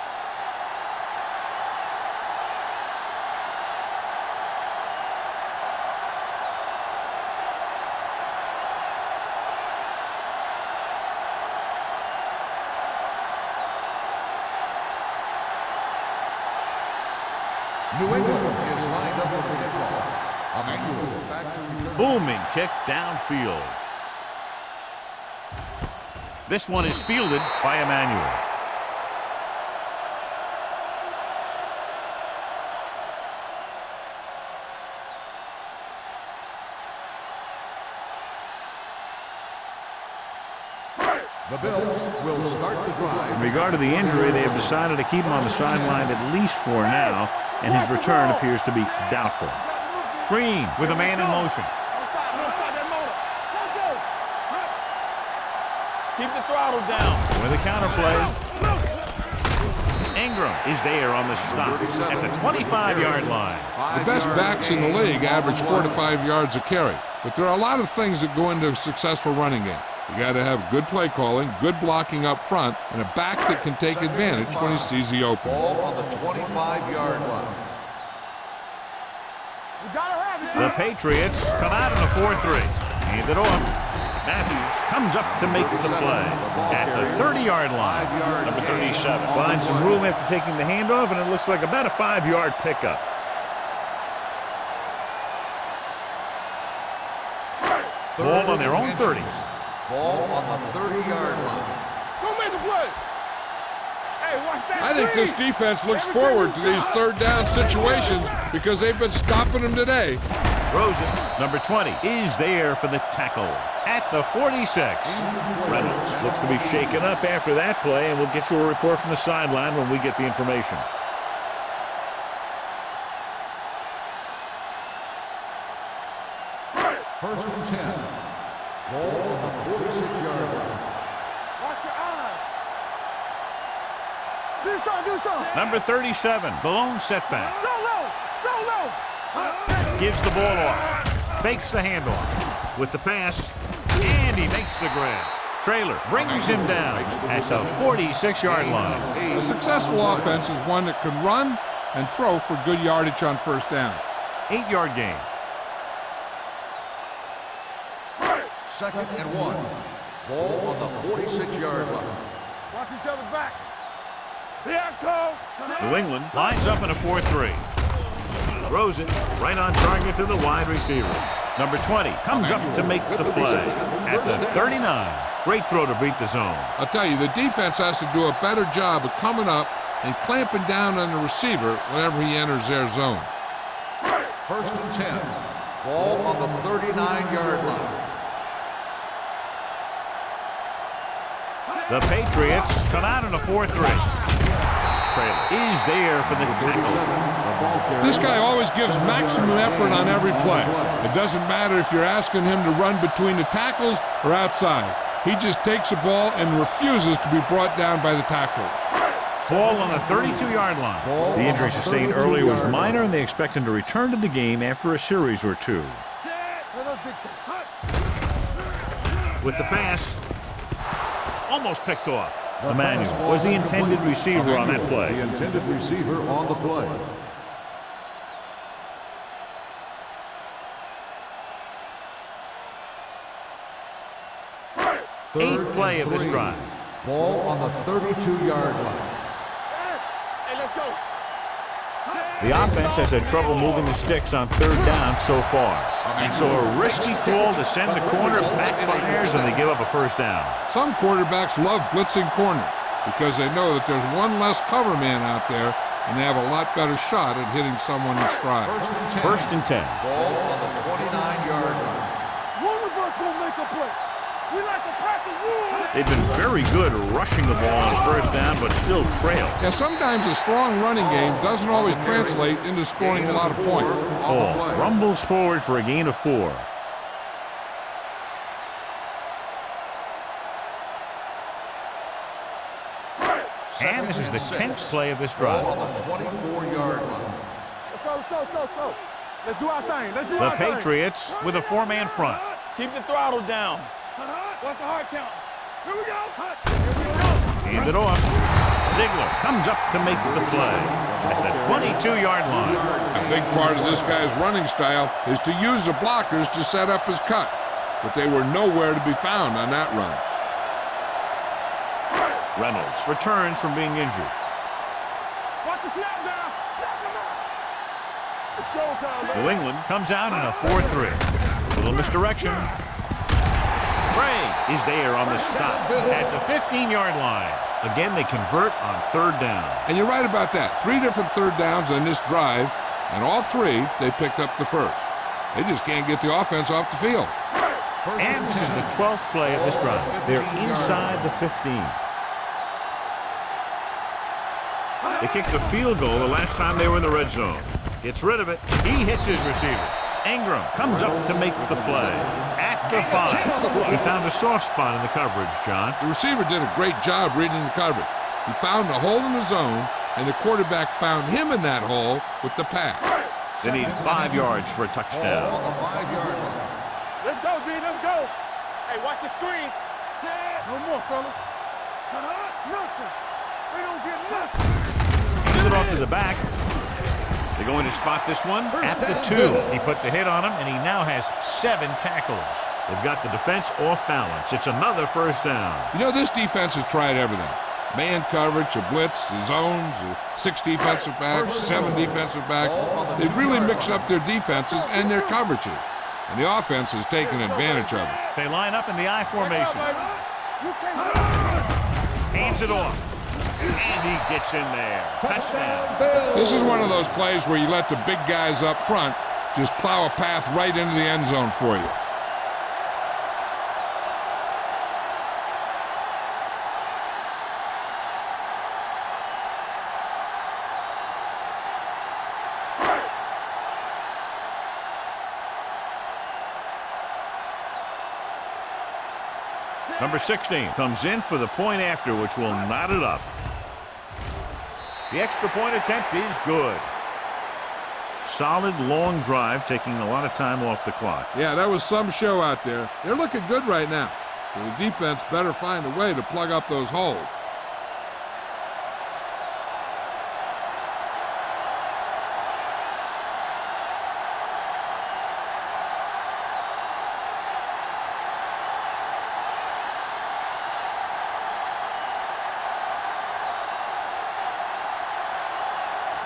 New England is lined up for the kickoff. Emmanuel back to return. Booming kick downfield. This one is fielded by Emmanuel. The Bills will start the drive. In regard to the injury, they have decided to keep him on the sideline at least for now, and his return appears to be doubtful. Green with a man in motion. Don't stop that motor. Let's go. Keep the throttle down. With a counter play. Ingram is there on the stop at the 25-yard line. The best backs in the league average 4 to 5 yards a carry, but there are a lot of things that go into a successful running game. You got to have good play calling, good blocking up front, and a back that can take advantage when he sees the opening. Ball on the 25-yard line. You gotta have it. The Patriots come out in a 4-3. Hand it off. Matthews comes up to make the play at the 30-yard line. Number 37 finds some room after taking the handoff, and it looks like about a 5-yard pickup. Ball on their own 30. Ball on the 30-yard line. Go make the play. Hey, watch that. I think this defense looks forward to these third down situations because they've been stopping them today. Rosen, number 20, is there for the tackle at the 46. Reynolds looks to be shaken up after that play, and we'll get you a report from the sideline when we get the information. First and 10. Ball on the 46-yard line. Watch your eyes. Do something. Number 37, the lone setback. Go low. Gives the ball off. Fakes the handoff. With the pass, and he makes the grab. Traylor brings him down at the 46-yard line. A successful offense is one that can run and throw for good yardage on first down. 8-yard gain. Second and 1. Ball on the 46-yard line. Watch each other back. Here I come. New England lines up in a 4-3. Rosen right on target to the wide receiver. Number 20 comes up to make the play at the 39. Great throw to beat the zone. I'll tell you, the defense has to do a better job of coming up and clamping down on the receiver whenever he enters their zone. First and 10. Ball on the 39-yard line. The Patriots come out in a 4-3. Traylor is there for the tackle. This guy always gives maximum effort on every play. It doesn't matter if you're asking him to run between the tackles or outside. He just takes the ball and refuses to be brought down by the tackler. Ball on the 32-yard line. The injury sustained earlier was minor, and they expect him to return to the game after a series or two. With the pass, almost picked off. Emmanuel was the intended receiver on that play. The intended receiver on the play. Eighth play of this drive. Ball on the 32-yard line. Hey, let's go. The offense has had trouble moving the sticks on third down so far. And so a risky call to send the corner backfires, and they give up a first down. Some quarterbacks love blitzing corner because they know that there's one less cover man out there and they have a lot better shot at hitting someone in stride. First and 10. Ball on the 29-yard line. One of us will make a play. We like to practice rules. They've been very good rushing the ball on first down, but still trail. Yeah, sometimes a strong running game doesn't always translate into scoring a lot of points. Ball rumbles forward for a gain of 4. And this is the 10th play of this drive. Ball on the 24-yard line. Let's go. Let's do our thing. The Patriots with a 4-man front. Keep the throttle down. What's the hard count? Here we go. Hand it off. Ziegler comes up to make the play at the 22-yard line. A big part of this guy's running style is to use the blockers to set up his cut, but they were nowhere to be found on that run. Reynolds returns from being injured. Watch the snap down. Knock him out. It's showtime, baby. New England comes out in a 4-3. Little misdirection. Bray is there on the stop at the 15-yard line. Again, they convert on third down. And you're right about that. 3 different third downs on this drive, and all 3 they picked up the first. They just can't get the offense off the field. And this is the 12th play of this drive. They're inside the 15. They kicked the field goal the last time they were in the red zone. Gets rid of it. He hits his receiver. Ingram comes up to make the play at the 5. He found a soft spot in the coverage, John. The receiver did a great job reading the coverage. He found a hole in the zone, and the quarterback found him in that hole with the pass. They need 5 yards for a touchdown. Ball on the 5-yard line. Let's go, B. Let's go. Hey, watch the screen. No more, fellas. Nothing. They don't get nothing. Give it off to the back. They're going to spot this one at the 2. He put the hit on him, and he now has 7 tackles. They've got the defense off balance. It's another first down. You know, this defense has tried everything. Man coverage, a blitz, the zones, 6 defensive backs, 7 defensive backs. They've really mixed up their defenses and their coverages. And the offense has taken advantage of it. They line up in the I formation. Hands it off. And he gets in there. Touchdown. This is one of those plays where you let the big guys up front just plow a path right into the end zone for you. Number 16 comes in for the point after, which will knot it up. The extra point attempt is good. Solid long drive, taking a lot of time off the clock. Yeah, that was some show out there. They're looking good right now. So the defense better find a way to plug up those holes.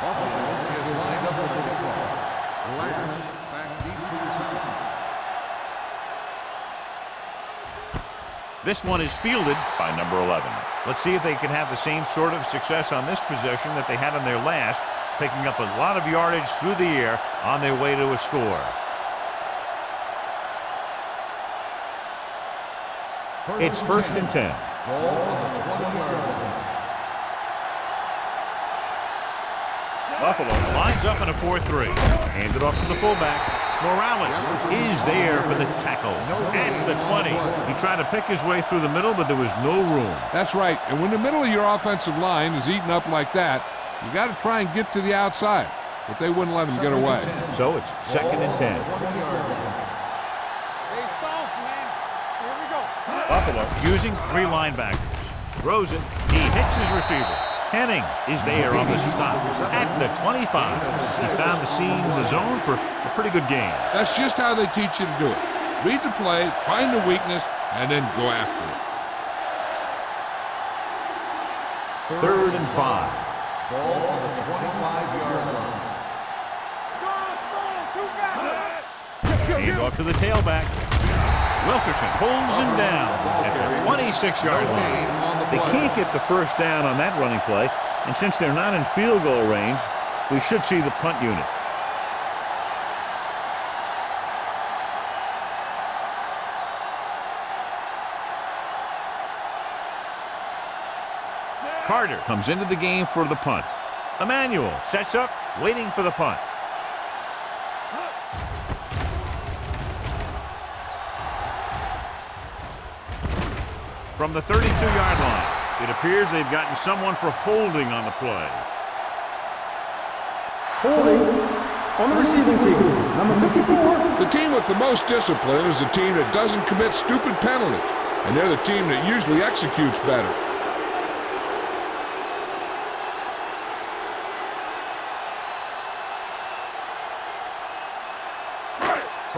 Buffalo is lined up for the kickoff. Last back deep to the This one is fielded by number 11. Let's see if they can have the same sort of success on this possession that they had on their last, picking up a lot of yardage through the air on their way to a score. It's 1st and 10. ball on the 20-yard line. Buffalo lines up in a 4-3. Handed off to the fullback. Morales is there for the tackle at the 20. He tried to pick his way through the middle, but there was no room. That's right. And when the middle of your offensive line is eaten up like that, you got to try and get to the outside. But they wouldn't let him get away. So it's 2nd and 10. Buffalo using 3 linebackers. Rosen, he hits his receiver. Hennings is there on the stop at the 25. He found the seam in the zone for a pretty good game. That's just how they teach you to do it. Read the play, find the weakness, and then go after it. 3rd and 5. Ball on the 25-yard line. Hand off to the tailback. Wilkerson pulls him down at the 26-yard line. They can't get the first down on that running play, and since they're not in field goal range, we should see the punt unit. Carter comes into the game for the punt. Emmanuel sets up, waiting for the punt. From the 32-yard line, it appears they've gotten someone for holding on the play. Holding on the receiving team, number 54. The team with the most discipline is the team that doesn't commit stupid penalties, and they're the team that usually executes better.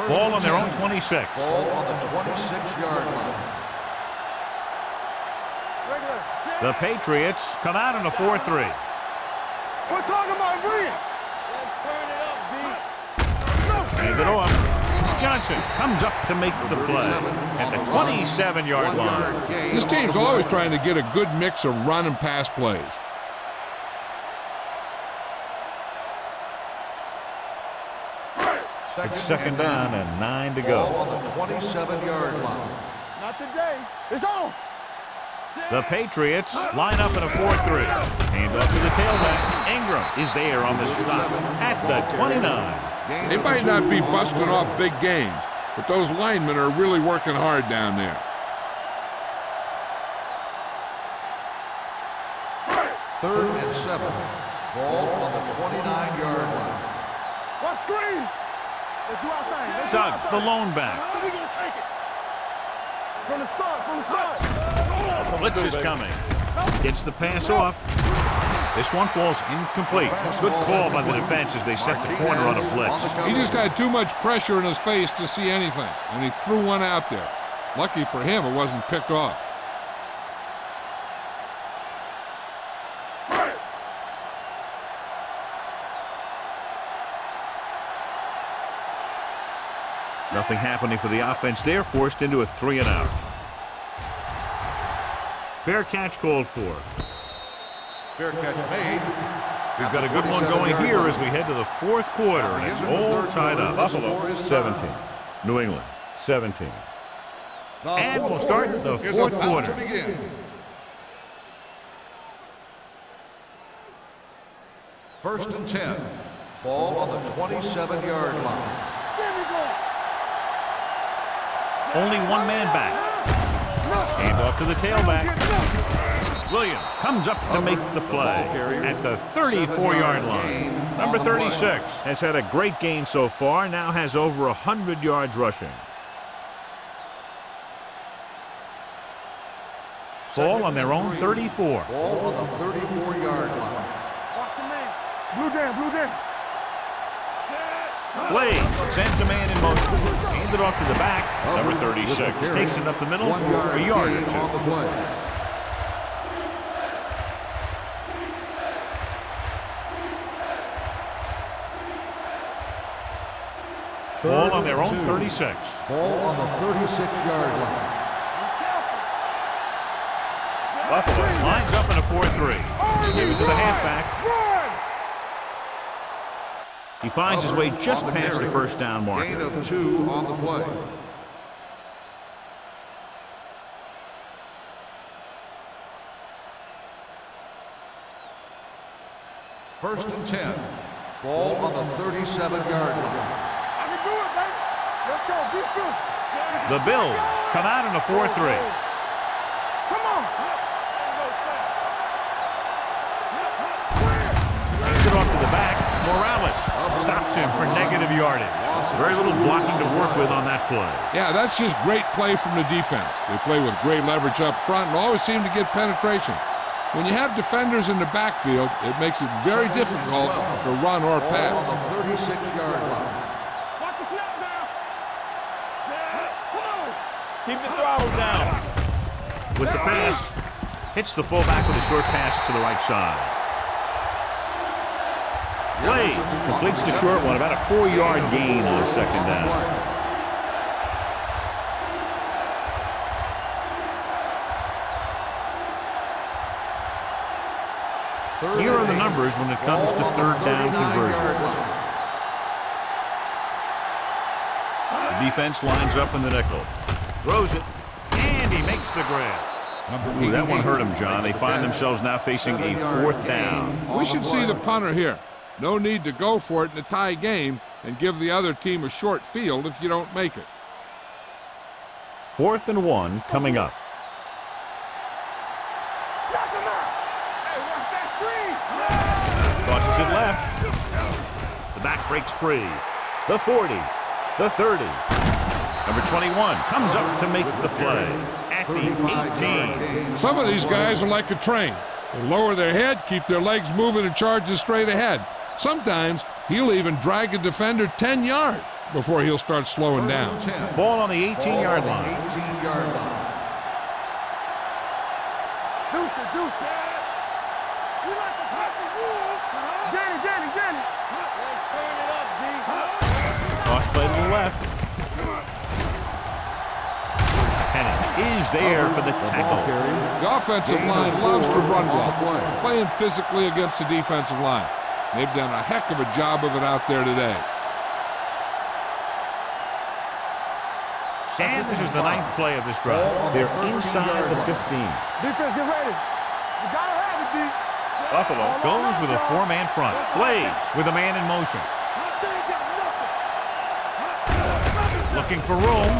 Ball on their own 26. Ball on the 26-yard line. The Patriots come out in a 4-3. We're talking about bring it. Let's turn it up, B. Hand it off. Johnson comes up to make the play at the 27-yard line. This team's always trying to get a good mix of run and pass plays. It's 2nd down and 9 to Ball go. on the 27-yard line. Not today. It's on. The Patriots line up in a 4-3. Hand off to the tailback. Ingram is there on the stop at the 29. They might not be busting off big games, but those linemen are really working hard down there. 3rd and 7. Ball on the 29-yard line. What screen? Let's do our thing. Let's do our Suggs, thing. the lone back. We're going to take it. From the start, from the start. Blitz is coming. Gets the pass off. This one falls incomplete. Good call by the defense as they set the corner on a blitz. He just had too much pressure in his face to see anything, and he threw one out there. Lucky for him, it wasn't picked off. Nothing happening for the offense there, forced into a 3-and-out. Fair catch called for. Fair catch made. We've got a good one going here as we head to the fourth quarter, and it's all tied up. Buffalo 17. New England 17. And we'll start the fourth quarter. First and 10. Ball on the 27-yard line. Only one man back. Hand off to the tailback. Williams comes up to make the play at the 34-yard line. Number 36 has had a great game so far, now has over 100 yards rushing. Ball on their own 34. Ball on the 34-yard line. Watch him, man. Blue down. Blade sends a man in motion. Handed off to the back. Number 36 takes it up the middle for a yard or two. On the play. Ball on their own 36. Ball on the 36-yard line. Buffalo lines up in a 4-3. Give it to the halfback. He finds his way just past the first down marker. Gain of 2 on the play. First and 10. Ball on the 37-yard line. I can do it, baby. Let's go. Defense. The Bills come out in a 4-3. Come on. Hands it off to the back. Morales stops him for negative yardage. Very little blocking to work with on that play. Yeah, that's just great play from the defense. They play with great leverage up front and always seem to get penetration. When you have defenders in the backfield, it makes it very difficult to run or pass. Ball on the 36-yard line. Watch the snap now. Come on. Keep the throttle down. With the pass, hits the fullback with a short pass to the right side. Blade completes the short one, about a 4-yard gain on second down. Here are the numbers when it comes to third down conversions. The defense lines up in the nickel. Throws it, and he makes the grab. Ooh, that one hurt him, John. They find themselves now facing a fourth down. We should see the punter here. No need to go for it in a tie game and give the other team a short field if you don't make it. 4th and 1 coming up. Knock him out. Hey, watch that screen. Crosses it left. The back breaks free. The 40. The 30. Number 21 comes up to make the play at the 18. Some of these guys are like a train. They lower their head, keep their legs moving, and charge straight ahead. Sometimes he'll even drag a defender 10 yards before he'll start slowing down. Ball on the 18-yard line. 18-yard line. Deuce it. We like to pop the rules. Danny. Let's turn it up, D. Cross play to the left. Penny is there for the tackle. The offensive line loves to run well, playing physically against the defensive line. They've done a heck of a job of it out there today. And this is the 9th play of this drive. They're inside the 15. Defense, get ready. You gotta have it, D. Buffalo goes with a 4-man front. Blades with a man in motion. Looking for room.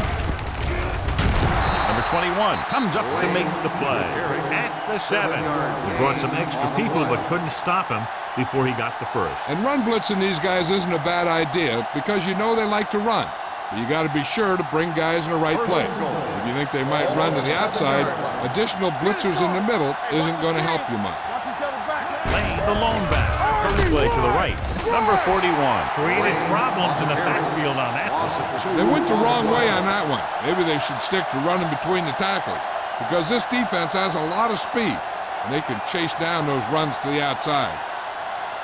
Number 21 comes up to make the play at the 7. He brought some extra people but couldn't stop him before he got the first. And run blitzing these guys isn't a bad idea because you know they like to run. But you got to be sure to bring guys in the right place. If you think they might run to the outside, Additional blitzers in the middle isn't going to help you much. Lane, the lone back. First play to the right. Number 41. Created problems in the backfield on that one. They went the wrong way on that one. Maybe they should stick to running between the tackles, because this defense has a lot of speed, and they can chase down those runs to the outside.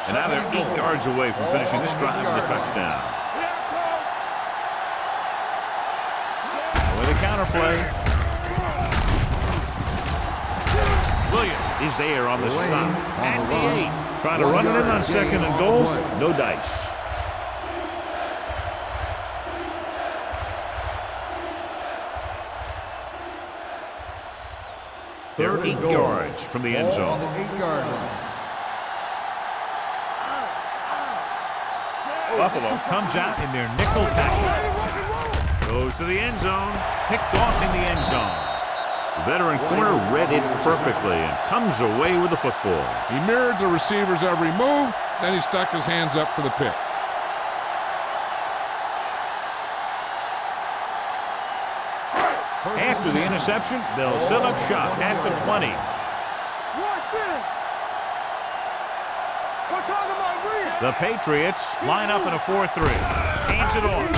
And now they're 8 yards away from finishing this drive with a touchdown. With a counter play. Williams is there on the stop at the 8. Trying to run it in on second and goal. No dice. They're 8 yards from the end zone. Buffalo comes out in their nickel package. Goes to the end zone. Picked off in the end zone. The veteran corner read it perfectly and comes away with the football. He mirrored the receiver's every move, then he stuck his hands up for the pick. After the interception, they'll set up shop at the 20. The Patriots line up in a 4-3. Hands it off.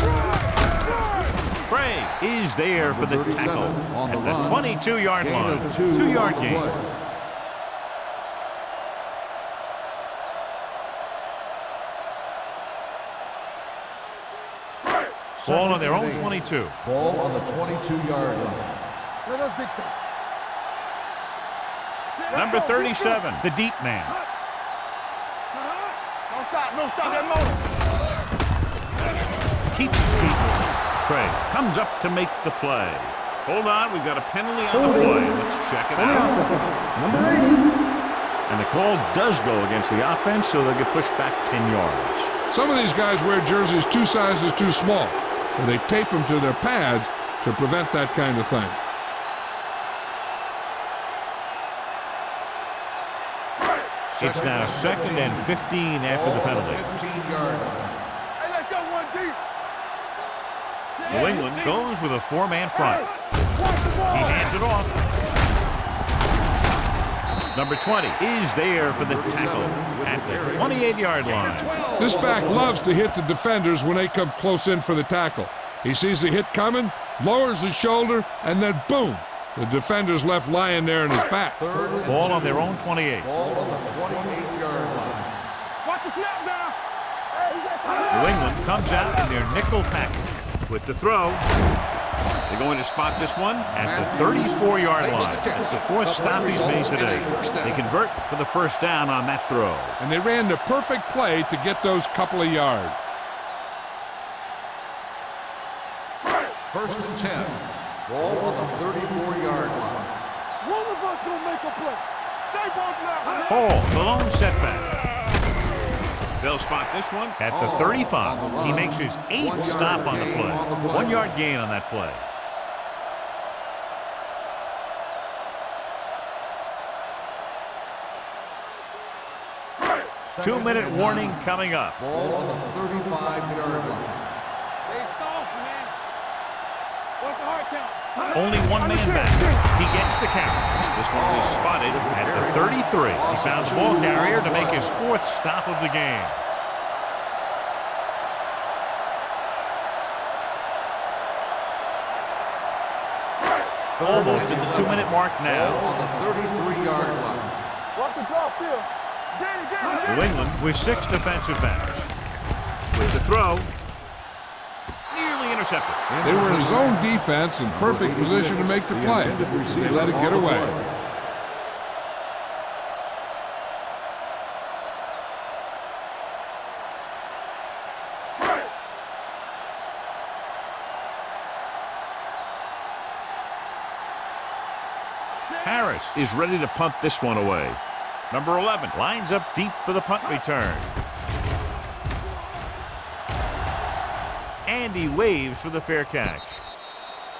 Craig is there for the tackle at the 22-yard line. 2-yard gain. Ball on their own 22. Ball on the 22-yard line. Let us big time. Number 37, the deep man. Don't stop that motor. Keeps his feet moving. Craig comes up to make the play. Hold on, we've got a penalty on the play. Let's check it out. Number 80. And the call does go against the offense, so they'll get pushed back 10 yards. Some of these guys wear jerseys 2 sizes too small, and they tape them to their pads to prevent that kind of thing. It's now 2nd and 15 after the penalty. 15-yard line. Hey, let's go one deep. New England goes with a 4-man front. He hands it off. Number 20 is there for the tackle at the 28-yard line. This back loves to hit the defenders when they come close in for the tackle. He sees the hit coming, lowers his shoulder, and then boom, the defender's left lying there in his back. Ball on their own 28. Ball on the 28-yard line. Watch the snap down. New England comes out in their nickel package with the throw. They're going to spot this one at the 34-yard line. It's the 4th stop he's made today. They convert for the first down on that throw. And they ran the perfect play to get those couple of yards. 1st and 10. Ball on the 34-yard line. One of us gonna make a play. Stay both now. Hall, the lone setback. They'll spot this one at the 35. He makes his 8th stop on the play. 1-yard gain on that play. Two-minute warning coming up. Ball on the 35-yard line. Stay soft, man. What's the hard count? Only one man back. He gets the count. This one is spotted at the 33. He found the ball carrier to make his 4th stop of the game. Almost at the 2-minute mark now. Ball on the 33-yard line. Watch the draw still. Get it. New England with 6 defensive backs. With the throw. Nearly intercepted. They were in zone defense in perfect position to make the play. They let it get away. Harris is ready to punt this one away. Number 11 lines up deep for the punt return. And he waves for the fair catch.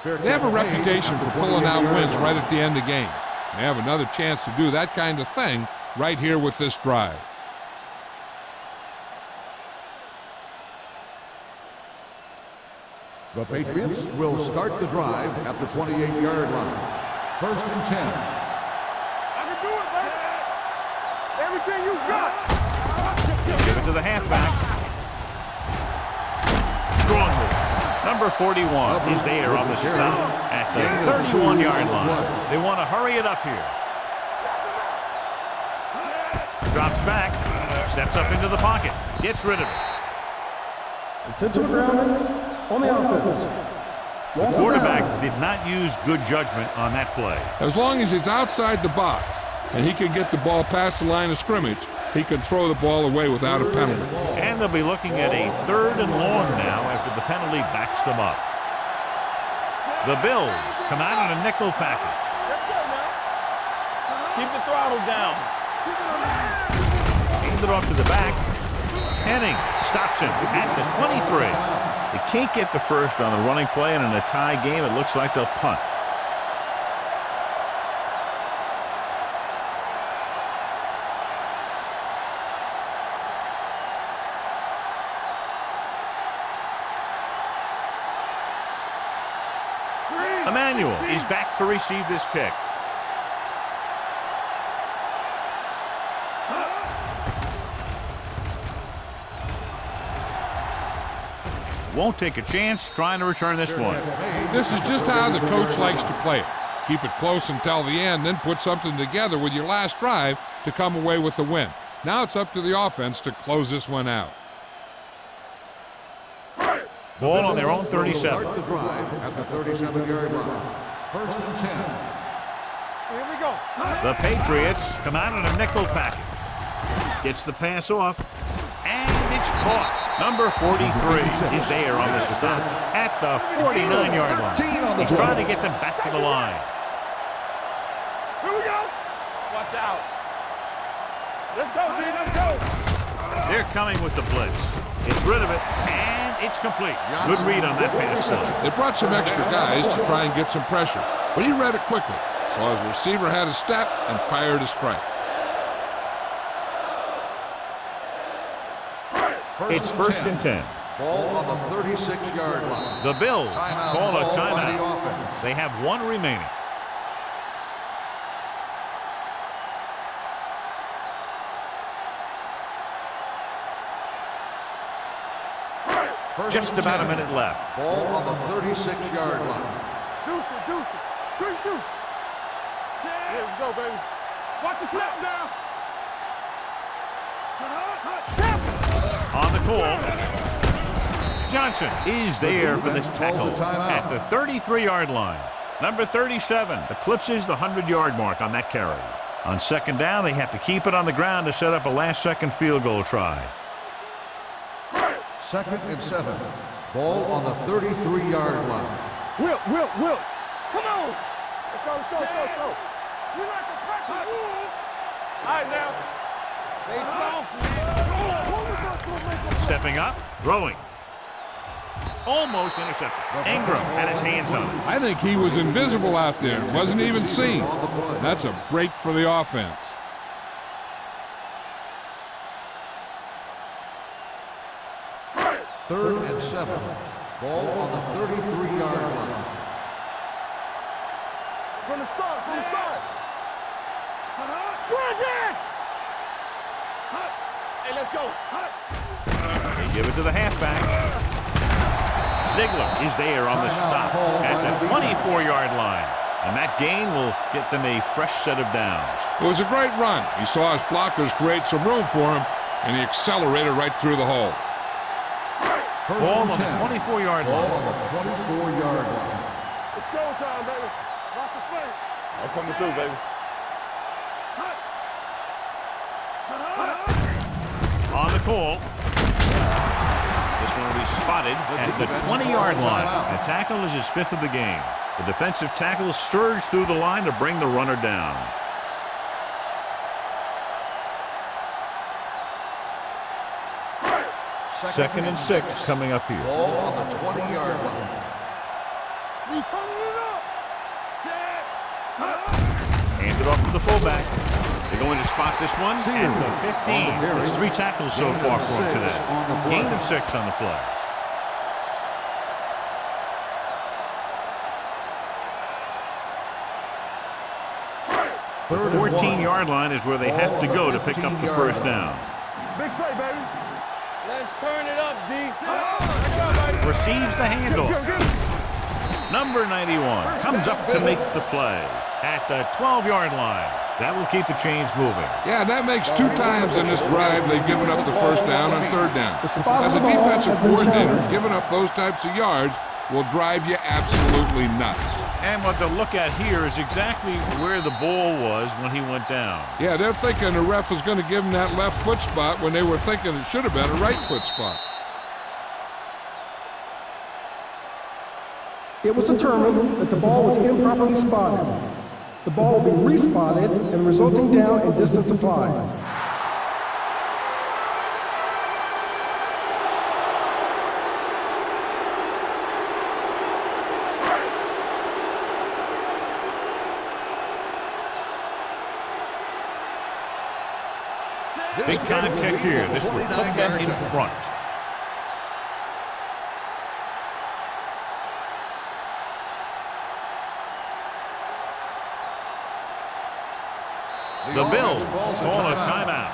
They have a reputation for pulling out wins right at the end of games. They have another chance to do that kind of thing right here with this drive. The Patriots will start the drive at the 28-yard line. First and 10. I can do it, baby. Everything you got. Give it to the halfback. Strong move. Number 41 is there on the stop at the 31-yard line. They want to hurry it up here. Drops back, steps up into the pocket, gets rid of it. Intentional grounding on the offense. The quarterback did not use good judgment on that play. As long as he's outside the box and he can get the ball past the line of scrimmage, he can throw the ball away without a penalty. And they'll be looking at a 3rd and long now after the penalty backs them up. The Bills come out in a nickel package. Let's go now. Keep the throttle down. Hand it off to the back. Henning stops him at the 23. They can't get the first on the running play, and in a tie game, it looks like they'll punt. Emmanuel is back to receive this kick. Won't take a chance trying to return this one. This is just how the coach likes to play it. Keep it close until the end, then put something together with your last drive to come away with the win. Now it's up to the offense to close this one out. Ball on their own 37. Start the drive at the 37-yard line. First and 10. Here we go. The Patriots come out in a nickel package. Gets the pass off, and it's caught. Number 43 is there on the stop at the 49-yard line. He's trying to get them back to the line. Here we go. Watch out. Let's go, Z. Let's go. They're coming with the blitz. It's rid of it, and it's complete. Good read on that pass play. They brought some extra guys to try and get some pressure, but he read it quickly. So his receiver had a step and fired a strike. It's first and 10. Ball on the 36-yard line. The Bills call a by the timeout. offense. They have one remaining. Just about a minute left. Ball on the 36-yard line. Deuce it. Good shoot. Here we go, baby. Watch the snap now. On the call, Johnson is there for this tackle at the 33-yard line. Number 37 eclipses the 100-yard mark on that carry. On second down, they have to keep it on the ground to set up a last-second field goal try. Second and 7. Ball on the 33-yard line. Wilt. Come on. Let's go. You like to crack the wool. All right, now. They soft, man. Stepping up, throwing. Almost intercepted. Ingram had his hands on it. I think he was invisible out there. Wasn't even seen. That's a break for the offense. Third and 7. Ball on the 33-yard line. From the start. Bridget! Hey, let's go. They give it to the halfback. Ziegler is there on the stop at the 24-yard line. And that gain will get them a fresh set of downs. It was a great run. He saw his blockers create some room for him, and he accelerated right through the hole. Ball on the 24-yard Ball line. on the 24-yard line. It's showtime, baby. Watch the play. I'm coming through, baby. On the call. This one will be spotted at the 20-yard line. The tackle is his 5th of the game. The defensive tackle surged through the line to bring the runner down. Second and 6 coming up here. Ball on the 20-yard line. We turning it up. Hand it off to the fullback. They're going to spot this one at the 15. It's 3 tackles so far for him today. Gain of 6 on the play. The 14-yard line is where they have to go to pick up the first down. Big play, baby. Let's turn it up, D. Receives the handoff. Number 91 comes up to make the play at the 12-yard line. That will keep the chains moving. Yeah, that makes 2 times in this drive they've given up the first down and third down. The spot As a of the ball defensive has been coordinator, challenged. giving up those types of yards will drive you absolutely nuts. And what they'll look at here is exactly where the ball was when he went down. Yeah, they're thinking the ref is going to give them that left foot spot when they were thinking it should have been a right foot spot. It was determined that the ball was improperly spotted. The ball will be respotted and the resulting down and distance applied. Big time kick here. This will put them in front. The Bills call a timeout.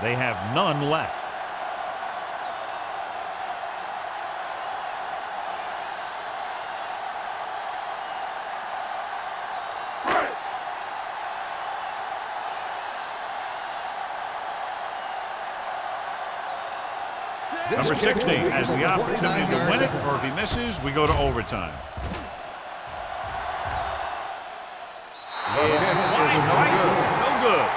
They have none left. Number 60 has the opportunity to win it, or if he misses, we go to overtime. It's wide right, no good.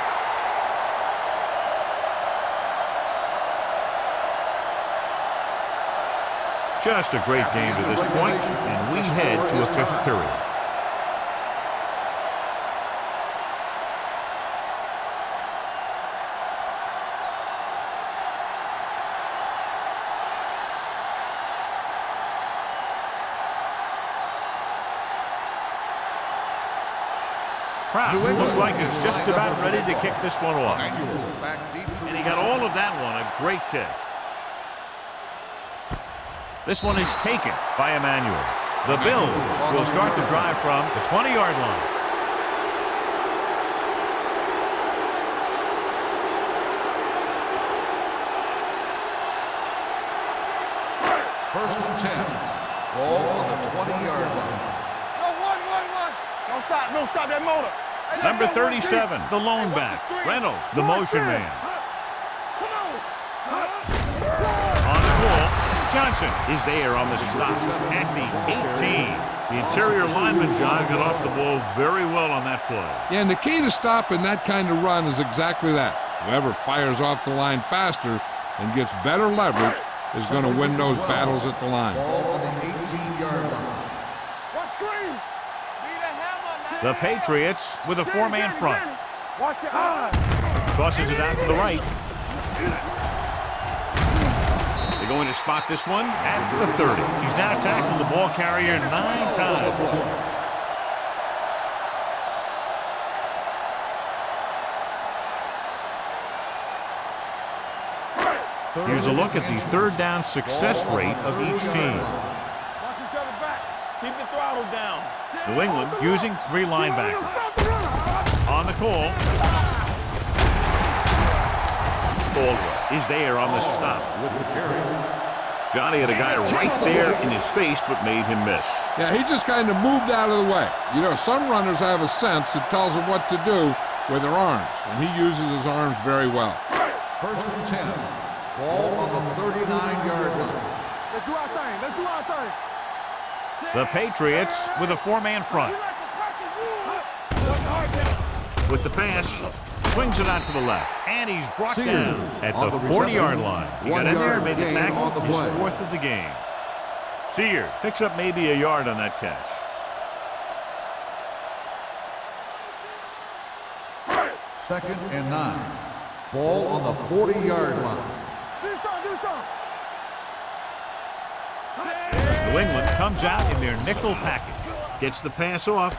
Just a great game to this point, and we head to a 5th period. Looks like it's just about ready to kick this one off. And he got all of that one, a great kick. This one is taken by Emmanuel. The Bills will start the drive from the 20-yard line. First and 10. Ball on the 20-yard line. No, one. Don't stop that motor. Hey, Number let's go, 37, the lone back. Reynolds, the motion man. Come on. On the call, Johnson is there on the stop at the 18. The interior lineman, John, got off the ball very well on that play. Yeah, and the key to stopping that kind of run is exactly that. Whoever fires off the line faster and gets better leverage is going to win those battles at the line. Ball on the 18-yard line. What screen? The Patriots with a 4-man front. Watch your eyes. Tosses it out to the right. They're going to spot this one at the 30. He's now tackled the ball carrier 9 times. Here's a look at the third down success rate of each team. Watch each other back. Keep the throttle down. New England using 3 linebackers. On the call. Caldwell is there on the stop with the carry. Johnny had a guy right there in his face, but made him miss. Yeah, he just kind of moved out of the way. You know, some runners have a sense that tells them what to do with their arms, and he uses his arms very well. First and 10. Ball on the 39-yard line. Let's do our thing. Let's do our thing. The Patriots with a 4-man front. With the pass, swings it out to the left, and he's brought down at the 40-yard line. He got in there and made the tackle, his 4th of the game. Sears picks up maybe a yard on that catch. Second and 9. Ball on the 40-yard line. Do something. New England comes out in their nickel package, gets the pass off,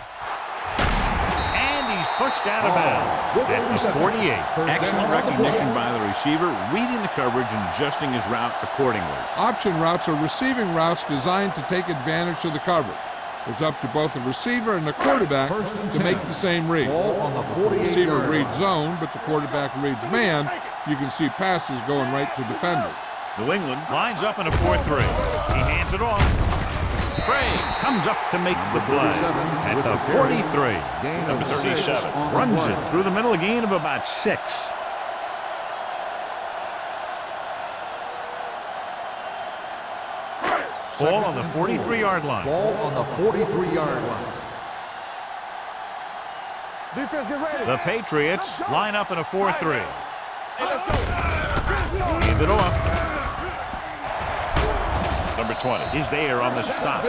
and he's pushed out of bounds at the 48. Excellent recognition by the receiver, reading the coverage and adjusting his route accordingly. Option routes are receiving routes designed to take advantage of the coverage. It's up to both the receiver and the quarterback to make the same read. Ball on the The receiver 48-yard reads zone, but the quarterback reads man. You can see passes going right to defenders. New England lines up in a 4-3. He hands it off. Craig comes up to make the play at the 43. Number 37 runs it through the middle, a gain of about 6. Ball on the 43-yard line. Ball on the 43-yard line. Defense, get ready. The Patriots line up in a 4-3. Hand it off. Number 20 is there on the stop.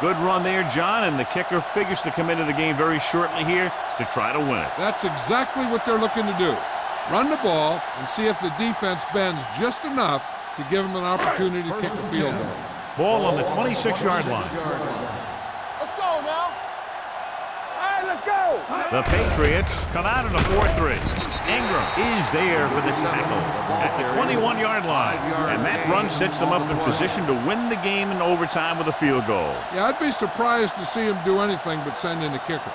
Good run there, John, and the kicker figures to come into the game very shortly here to try to win it. That's exactly what they're looking to do. Run the ball and see if the defense bends just enough to give them an opportunity to kick the field goal. Ball on the 26-yard line. Let's go now. All right, let's go. The Patriots come out in a 4-3. Ingram is there for the tackle at the 21-yard line. And that run sets them up in position to win the game in overtime with a field goal. Yeah, I'd be surprised to see him do anything but send in a kicker.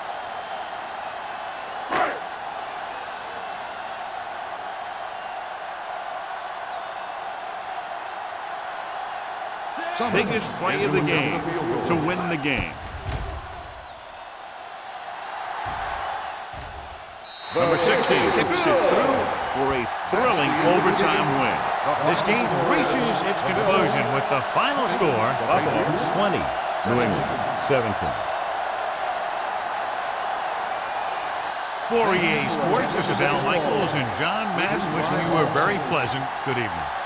Biggest play of the game to win the game. Number 60 kicks it through for a thrilling overtime win. This game reaches its conclusion with the final score, Buffalo 20, New England 17. For EA Sports, this is Al Michaels and John Madden wishing you a very pleasant good evening.